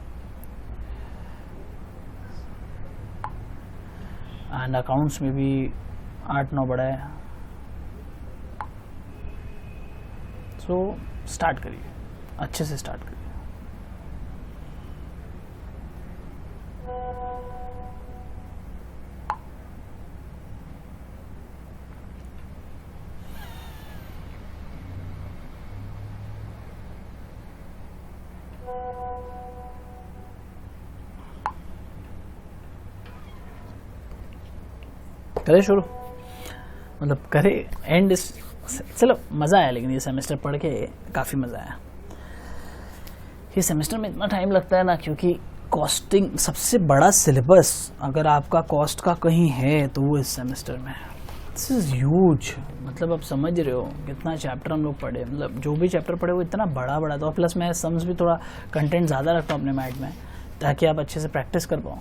Speaker 1: एंड अकाउंट्स में भी 8-9 बड़ा है। सो स्टार्ट करिए, अच्छे से स्टार्ट करिए। करें शुरू, मतलब करे एंड, चलो मज़ा आया, लेकिन ये सेमेस्टर पढ़ के काफ़ी मज़ा आया। ये सेमेस्टर में इतना टाइम लगता है ना, क्योंकि कॉस्टिंग सबसे बड़ा सिलेबस अगर आपका कॉस्ट का कहीं है तो वो इस सेमेस्टर में, दिस इज़ ह्यूज। मतलब आप समझ रहे हो कितना चैप्टर हम लोग पढ़े, मतलब जो भी चैप्टर पढ़े वो इतना बड़ा बड़ा था। प्लस मैं सम्स भी थोड़ा कंटेंट ज़्यादा रखता हूँ अपने मैथ में, ताकि आप अच्छे से प्रैक्टिस कर पाओ।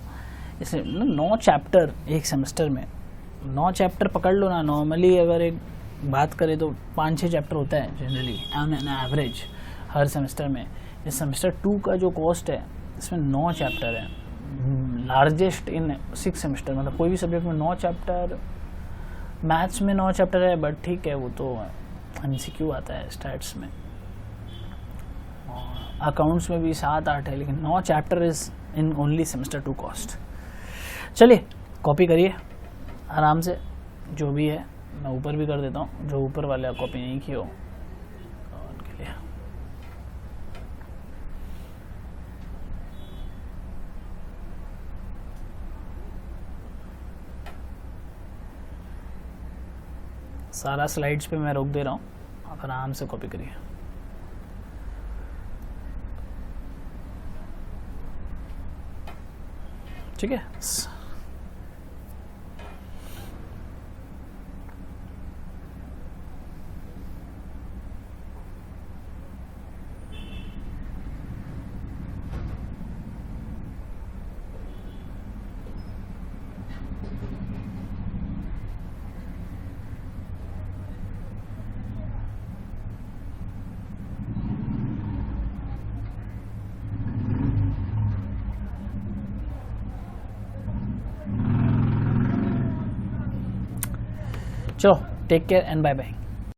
Speaker 1: इसलिए 9 चैप्टर एक सेमेस्टर में, 9 चैप्टर पकड़ लो ना। नॉर्मली अगर एक बात करें तो 5-6 चैप्टर होता है generally on an average her semester में। इस सेमेस्टर 2 का जो कॉस्ट है इसमें 9 चैप्टर है, लार्जेस्ट इन 6 सेमेस्टर। मतलब कोई भी सब्जेक्ट में 9 चैप्टर, मैथ्स में 9 चैप्टर है, बट ठीक है वो तो MCQ आता है स्टैट्स में, अकाउंट्स में भी 7-8 है, लेकिन 9 chapter is in only semester 2 cost. चलिए कॉपी करिए आराम से, जो भी है मैं ऊपर भी कर देता हूँ, जो ऊपर वाले कॉपी नहीं की हो उनके लिए। सारा स्लाइड्स पे मैं रोक दे रहा हूँ, आप आराम से कॉपी करिए। ठीक है, चलो take care and bye bye.